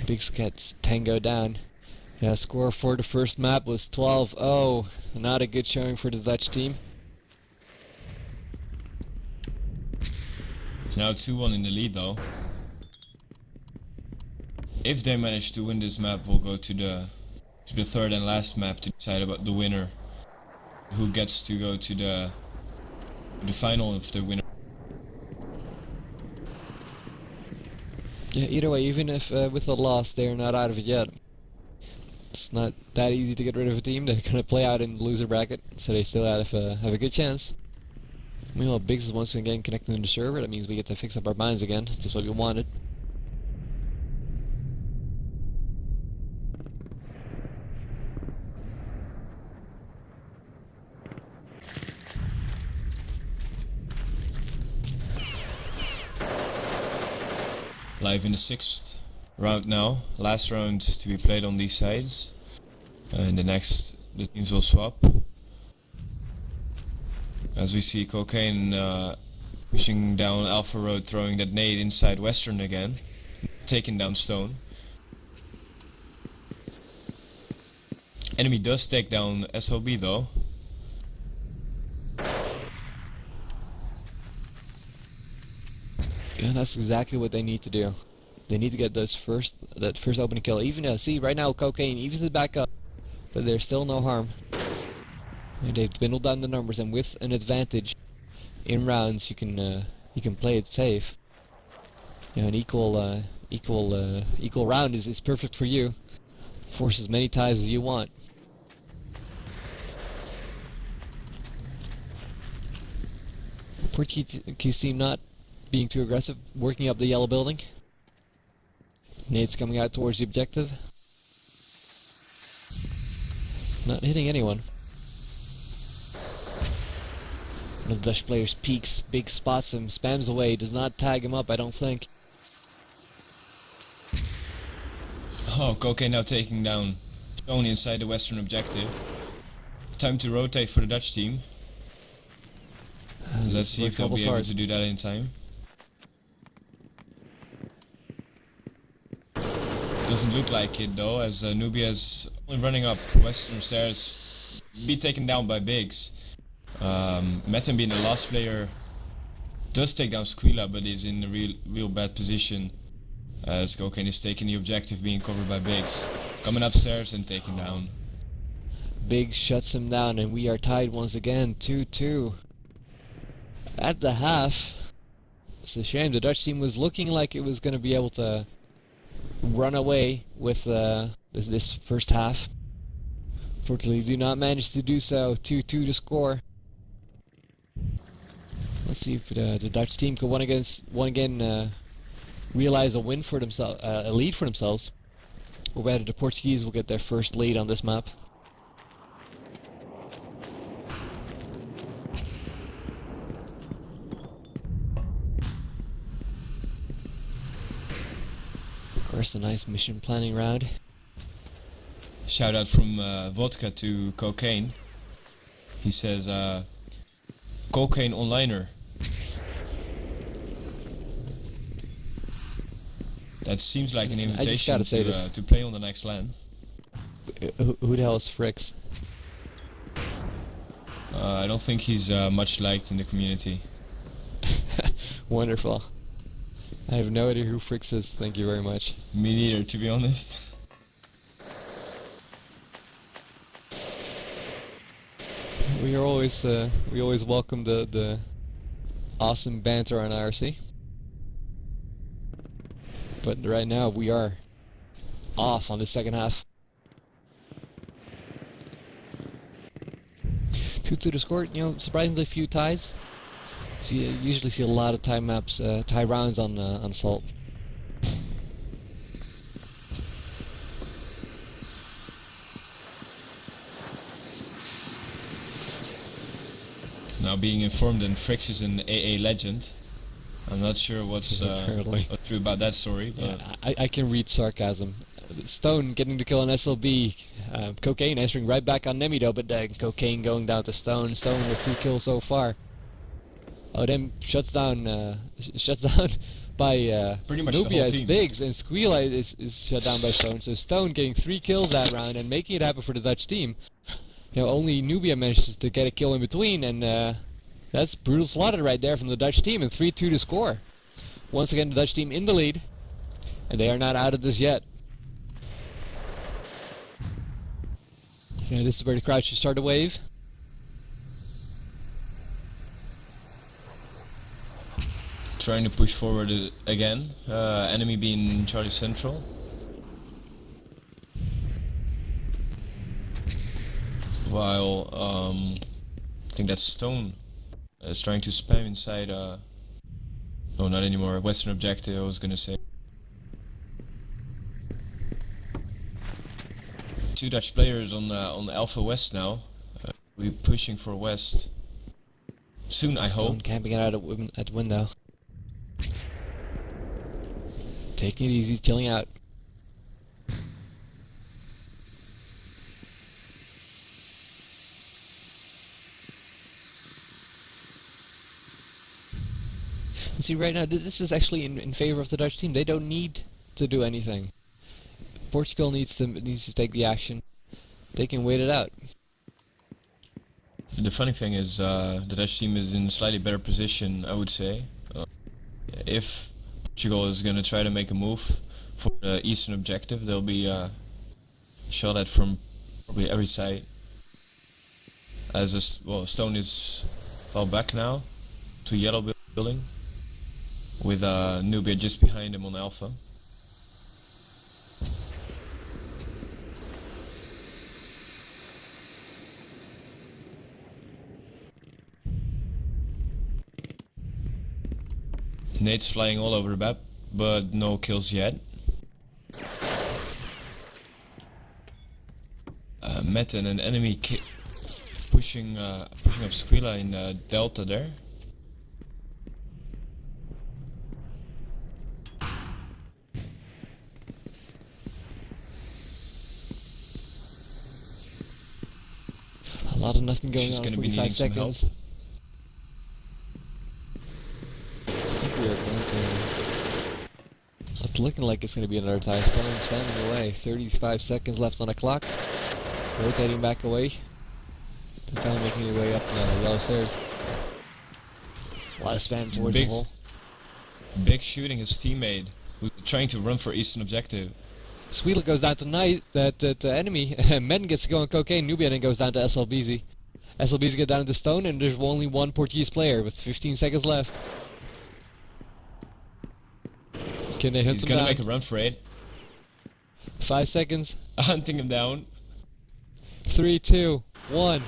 Biggs gets Tango down. Yeah, score for the first map was 12-0. Not a good showing for the Dutch team. Now 2-1 in the lead though. If they manage to win this map, we'll go to the third and last map to decide about the winner, who gets to go to the final of the winner. Yeah, either way, even if with the loss they're not out of it yet. It's not that easy to get rid of a team. They're gonna play out in the loser bracket, so they still have a good chance. Meanwhile, Biggs is once again connecting to the server. That means we get to fix up our mines again. Just what we wanted. Live in the 6th round now. Last round to be played on these sides. And the next, the teams will swap. As we see Cocaine pushing down Alpha Road, throwing that nade inside Western again. Taking down Stone. Enemy does take down SLB though. And that's exactly what they need to do. They need to get that first opening kill. Even see right now, Cocaine evens it back up, but there's still no harm. And they've dwindled down the numbers, and with an advantage in rounds, you can play it safe. You know, an equal round is perfect for you. Force as many ties as you want. Portuguese team not being too aggressive, working up the yellow building. Nades coming out towards the objective. Not hitting anyone. One of the Dutch players peeks, big spots him, spams away, does not tag him up, I don't think. Oh, Cocaine now taking down Stone inside the Western objective. Time to rotate for the Dutch team. Let's see if they'll be able to do that in time. Doesn't look like it though, as Nubia is only running up Western stairs, be taken down by Biggs. Metten being the last player does take down Squila, but is in a real bad position as Cocaine is taking the objective, being covered by Biggs. Coming upstairs and taking down. Big shuts him down, and we are tied once again, 2-2. At the half, it's a shame. The Dutch team was looking like it was going to be able to run away with this first half. Fortunately, do not manage to do so. 2-2 to score. Let's see if the Dutch team could once again realize a win for themselves, a lead for themselves. Or whether the Portuguese will get their first lead on this map. Of course, a nice mission planning round. Shout out from Vodka to Cocaine. He says, Cocaine onliner. That seems like an invitation to play on the next LAN. Who the hell is Fricks? I don't think he's much liked in the community. Wonderful. I have no idea who Fricks is, thank you very much. Me neither, to be honest. We always welcome the awesome banter on IRC. But right now we are off on the second half. 2-2 to score, you know, surprisingly few ties. Usually see a lot of tie maps, tie rounds on Salt. Now being informed that Fricks is an AA legend. I'm not sure what's true about that story, but yeah, I can read sarcasm. Stone getting the kill on SLB. Cocaine answering right back on Nemi though, but Cocaine going down to Stone. Stone with 2 kills so far. Oh, then shuts down by pretty much Nubia the is whole team. Biggs, and Squila is shut down by Stone. So Stone getting 3 kills that round and making it happen for the Dutch team. You know, only Nubia manages to get a kill in between, and that's brutal slaughter right there from the Dutch team, and 3-2 to score. Once again, the Dutch team in the lead, and they are not out of this yet. Yeah, this is where the crowd should start a wave. trying to push forward again. Enemy being Charlie Central. While I think that's Stone is trying to spam inside. No, not anymore. Western objective. I was gonna say. Two Dutch players on Alpha West now. We're pushing for West. Soon, I Stone hope. camping it out at window. Taking it easy, chilling out. See, right now, this is actually in favor of the Dutch team. They don't need to do anything. Portugal needs to take the action. They can wait it out. The funny thing is, the Dutch team is in a slightly better position, I would say. If Portugal is going to try to make a move for the eastern objective, they'll be shot at from probably every side. As Stone is fell back now to yellow building, with Nubia just behind him on Alpha. Nate's flying all over the map, but no kills yet. Met and an enemy pushing up Squila in Delta there. A lot of nothing going She's on. gonna be 45 needing some help. seconds. I think we are going to. It's looking like it's going to be another tie. Stone spamming away. 35 seconds left on the clock. Rotating back away. And finally making your way up the yellow stairs. A lot of spam towards the hole. Big shooting his teammate, who's trying to run for eastern objective. Squealer goes down to enemy. Men gets to go on cocaine. Nubia then goes down to SLBZ. SLBZ get down to Stone, and there's only one Portuguese player with 15 seconds left. Can they hunt He's him gonna down? make a run for it. 5 seconds. Hunting him down. 3, 2, 1.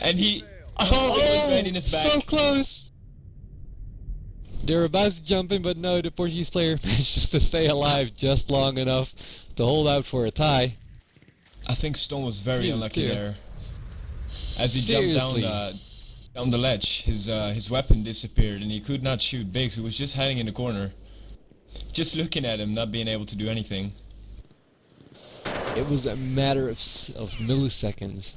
And he... Oh, it was right in his back. So close! They're about to jump in, but no, the Portuguese player manages to stay alive just long enough to hold out for a tie. I think Stone was very You unlucky too. there. As he Seriously. jumped down the ledge, his weapon disappeared and he could not shoot Biggs, who was just hiding in the corner. Just looking at him, not being able to do anything. It was a matter of milliseconds.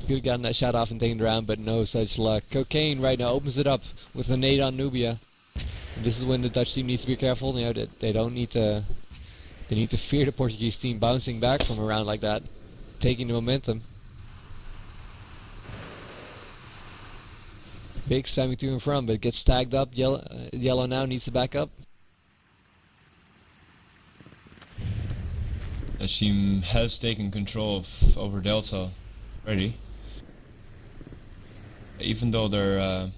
Could have gotten that shot off and taken it around, but no such luck. Cocaine right now opens it up with a nade on Nubia. And this is when the Dutch team needs to be careful. You know, they don't need to. They need to fear the Portuguese team bouncing back from a round like that, taking the momentum. Big spamming to and from, but gets tagged up. Yellow now needs to back up. The team has taken control over Delta already. Even though they're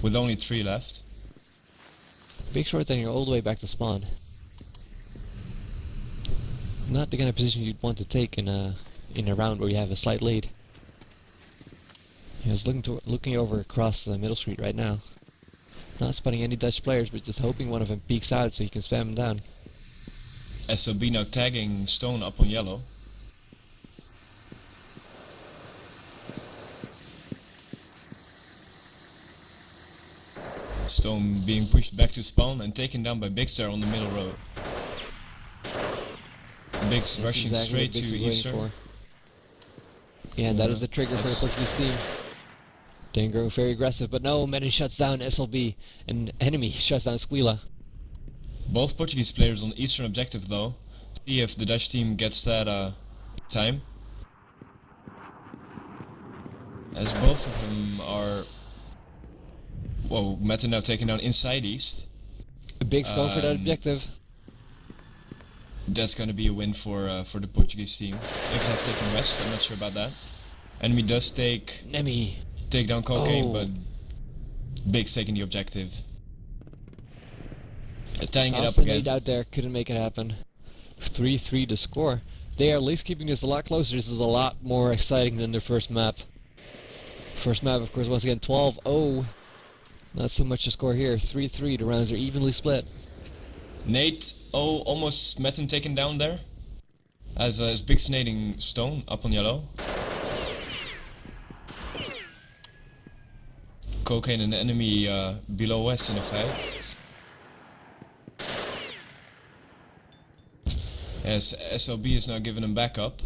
with only 3 left. Big short then you're all the way back to spawn. Not the kind of position you'd want to take in a round where you have a slight lead. He was looking over across the middle street right now. Not spotting any Dutch players, but just hoping one of them peeks out so you can spam him down. SOB now tagging Stone up on yellow. Stone being pushed back to spawn and taken down by Big Star on the middle road. Big's That's rushing exactly straight what Biggs to was waiting Eastern. for. Yeah, and that is Yeah, the trigger for the that's- Portuguese team. Then growing very aggressive, but no, Menin shuts down SLB, and enemy shuts down Squila. Both Portuguese players on Eastern objective though. See if the Dutch team gets that time. As both of them are... Whoa, Meta now taking down inside East. A big score for that objective. That's gonna be a win for the Portuguese team. If they have taken West, I'm not sure about that. Enemy does take Nemi. down Cocaine, Oh. but Big's taking the objective. Tying it up Tossed an again. 8 out there, couldn't make it happen. 3-3 to score. They are at least keeping this a lot closer. This is a lot more exciting than their first map. First map, of course, once again 12-0. Not so much to score here. 3-3. The rounds are evenly split. Nate, almost met him taken down there. As his big snading stone up on yellow. Cocaine and enemy below west in a fight. As SLB is now giving him backup.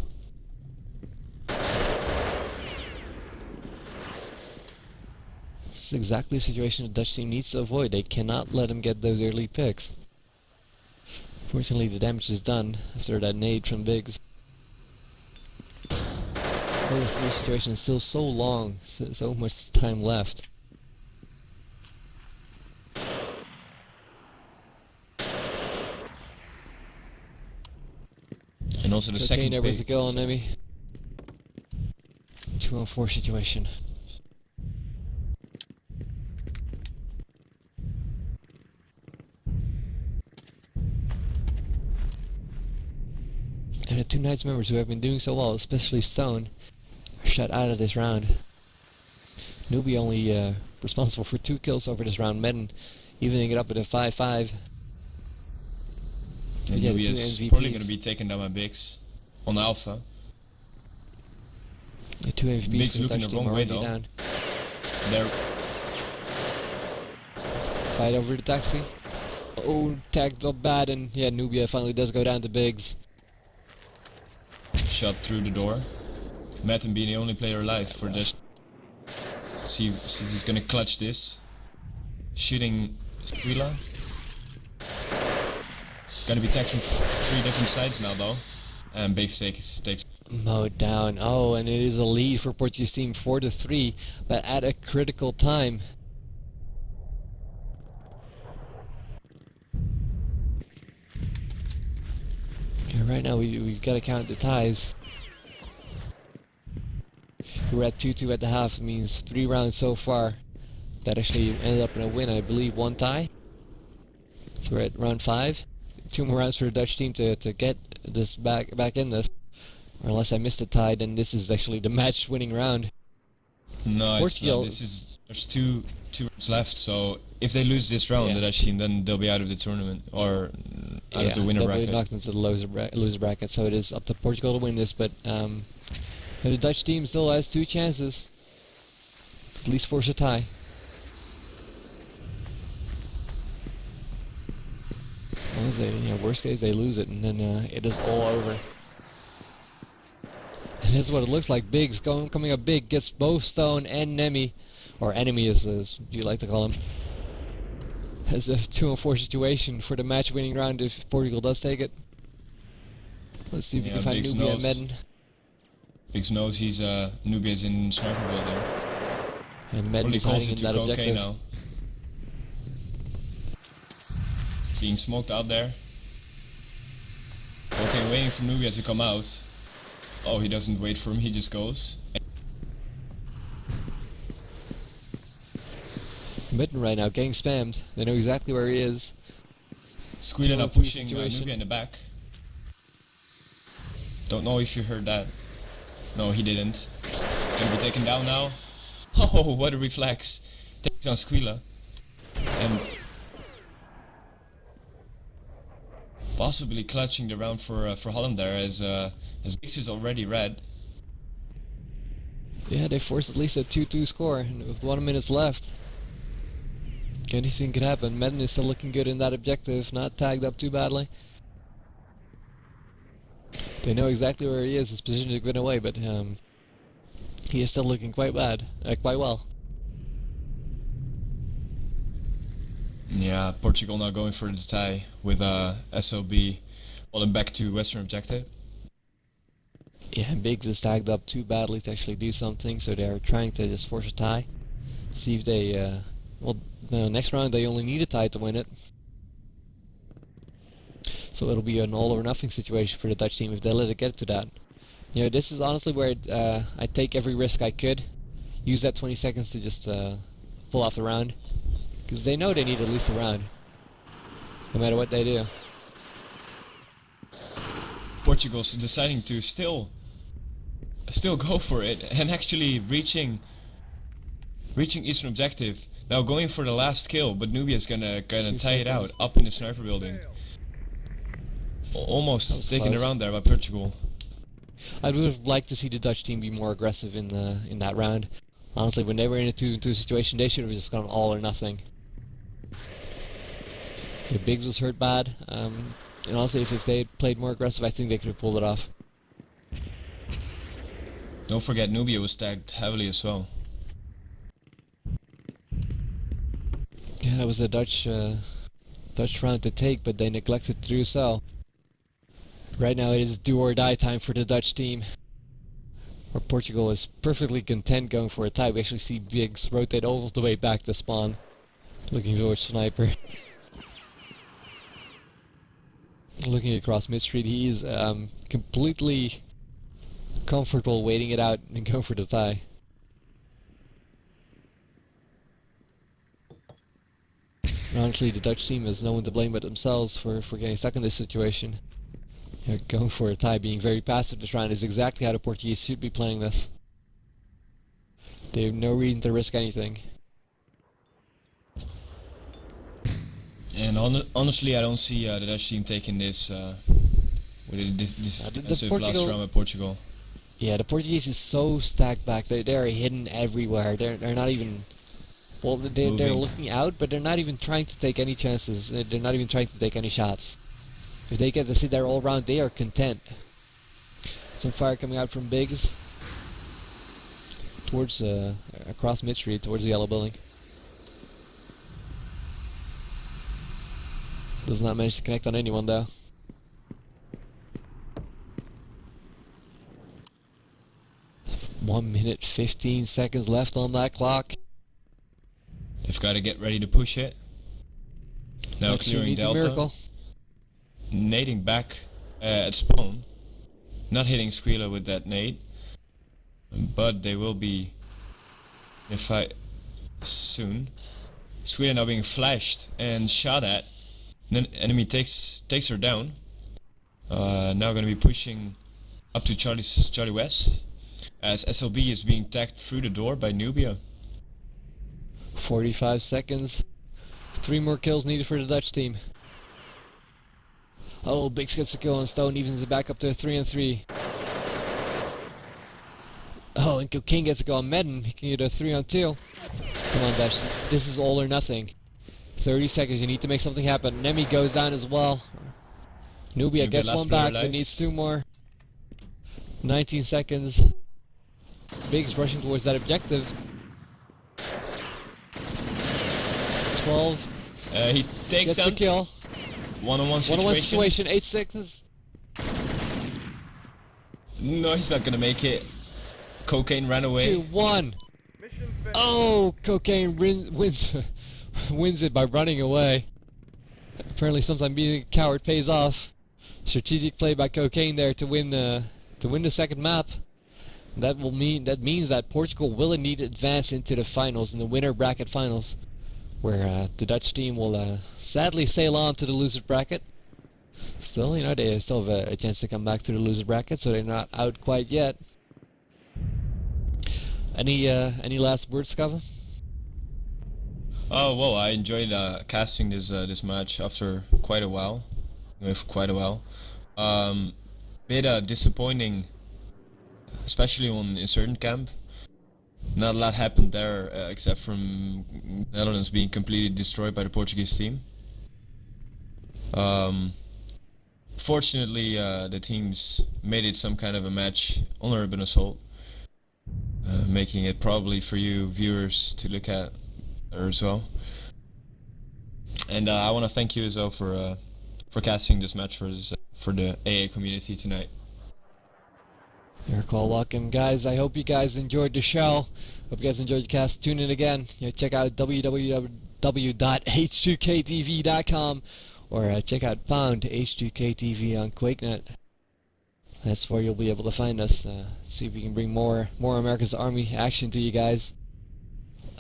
This is exactly the situation the Dutch team needs to avoid. They cannot let him get those early picks. Fortunately, the damage is done after that nade from Biggs. The situation is still so long, so much time left. And also the Okay, second there with the big. goal on Emmy. 2-on-4 situation. And the two Knights members who have been doing so well, especially Stone, are shut out of this round. Newbie only responsible for 2 kills over this round. Medden evening it up at a 5-5. And Yeah, the Nubia two is MVPs. probably going to be taken down by Biggs on Alpha. The 2 MVPs Biggs for the looking Dutch the team wrong way already though. down. There, Fight over the taxi. Oh, tagged up bad, and yeah, Nubia finally does go down to Biggs. shot through the door. Matten being the only player alive for this. See he's gonna clutch this. Shooting Squila. Gonna be tagged from 3 different sides now though. And Biggs takes Mowed down. Oh, and it is a lead for Portuguese team 4-3, but at a critical time. Okay, right now we've got to count the ties. We're at 2-2 at the half. It means 3 rounds so far. That actually ended up in a win, I believe 1 tie. So we're at round 5. 2 more rounds for the Dutch team to get this back in this. Or unless I missed a tie, then this is actually the match-winning round. No, Portugal- there's two rounds left, so if they lose this round, Yeah. the Dutch team, then they'll be out of the tournament, or out of the winner they'll bracket. be knocked into the loser bracket, so it is up to Portugal to win this, but the Dutch team still has 2 chances to at least force a tie. As they, worst case, they lose it, and then it is all over. And this is what it looks like. Biggs coming up big, gets both Stone and Nemi, or Enemy as you like to call him. Has a 2-on-4 situation for the match-winning round if Portugal does take it. Let's see if we Yeah, can find Biggs Nubia and knows. Medden. Biggs knows he's Nubia's in sniper building. And Probably Medden is calls hiding in it to that cocaine objective. now. Being smoked out there. Okay, waiting for Nubia to come out. Oh, he doesn't wait for him, he just goes. Medden right now getting spammed. They know exactly where he is. Squealing up 2-on-3 pushing situation. Nubia in the back. Don't know if you heard that. No, he didn't. He's gonna be taken down now. Oh, what a reflex. Takes down Squila. And possibly clutching the round for Holland there as Biggs is already red. Yeah, they forced at least a 2-2 score, and with 1 minute left. Anything could happen. Medden is still looking good in that objective, not tagged up too badly. They know exactly where he is, his position to get away, but he is still looking quite bad, quite well. Yeah, Portugal now going for the tie with SLB falling back to Western objective. Yeah, and Biggs is tagged up too badly to actually do something, so they are trying to just force a tie. See if they, the next round they only need a tie to win it. So it'll be an all or nothing situation for the Dutch team if they let it get to that. This is honestly where I take every risk I could. Use that 20 seconds to just pull off the round. Because they know they need at least a round. No matter what they do. Portugal's deciding to still go for it and actually reaching Eastern objective. Now going for the last kill, but Nubia's gonna tie it out up in the sniper building. Almost taken close. around there by Portugal. I would have liked to see the Dutch team be more aggressive in that round. Honestly, when they were in a 2-2 situation, they should have just gone all or nothing. The Biggs was hurt bad, and honestly, if they had played more aggressive, I think they could have pulled it off. Don't forget, Nubia was tagged heavily as well. Yeah, that was a Dutch round to take, but they neglected to do so. Right now it is do or die time for the Dutch team. Where Portugal is perfectly content going for a tie. We actually see Biggs rotate all the way back to spawn. Looking towards Sniper. Looking across mid-street, he is completely comfortable waiting it out and going for the tie. And honestly, the Dutch team has no one to blame but themselves for getting stuck in this situation. Going for a tie, being very passive this round is exactly how the Portuguese should be playing this. They have no reason to risk anything. And honestly, I don't see the Dutch team taking this with a defensive last round by Portugal. Yeah, the Portuguese is so stacked back. They're hidden everywhere. They're not even. Well, they're looking out, but they're not even trying to take any chances. They're not even trying to take any shots. If they get to sit there all round, they are content. Some fire coming out from Biggs towards across mid street towards the yellow building. Does not manage to connect on anyone though. One minute 15 seconds left on that clock. They've got to get ready to push it. Now clearing needs Delta. a miracle. Nading back at spawn. Not hitting Squila with that nade. But they will be in a fight soon. Squila now being flashed and shot at. Then enemy takes her down. Now going to be pushing up to Charlie West. As SLB is being tagged through the door by Nubia. 45 seconds. 3 more kills needed for the Dutch team. Oh, Biggs gets the kill on Stone, evens it back up to a 3-on-3. Oh, and Cocaine gets a go on Medden. He can get a 3-on-2. Come on, Dutch. This is all or nothing. 30 seconds. You need to make something happen. Nemi goes down as well. Nubia gets one back, but needs 2 more. 19 seconds. Biggs rushing towards that objective. 12. He takes gets the kill. One-on-one situation. 1-on-1 situation. 8 seconds. No, he's not gonna make it. Cocaine ran away. 2-1. Oh, Cocaine wins it by running away. Apparently, sometimes being a coward pays off. Strategic play by Cocaine there to win the second map. That means that Portugal will indeed advance into the finals, in the winner bracket finals, where the Dutch team will sadly sail on to the loser bracket. Still, they still have a chance to come back to the loser bracket, so they're not out quite yet. Any last words, Skava? Oh well, I enjoyed casting this match after quite a while. Bit disappointing, especially on Insurgent Camp. Not a lot happened there except from Netherlands being completely destroyed by the Portuguese team. Fortunately, the teams made it some kind of a match on Urban Assault, making it probably for you viewers to look at there as well. And I want to thank you as well for casting this match for the AA community tonight. You're all welcome, guys. I hope you guys enjoyed the show. Hope you guys enjoyed the cast. Tune in again. Check out www.h2ktv.com or check out Pound H2KTV on QuakeNet. That's where you'll be able to find us. See if we can bring more America's Army action to you guys.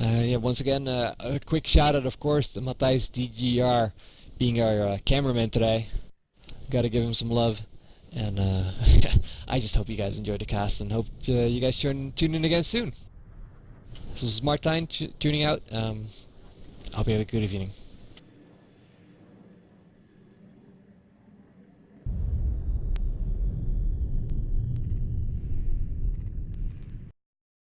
Yeah, once again, a quick shout out, of course, to Matthijs DGR being our cameraman today. Gotta give him some love. And I just hope you guys enjoyed the cast and hope you guys tune in again soon. This is Martijn tuning out. I hope you have a good evening.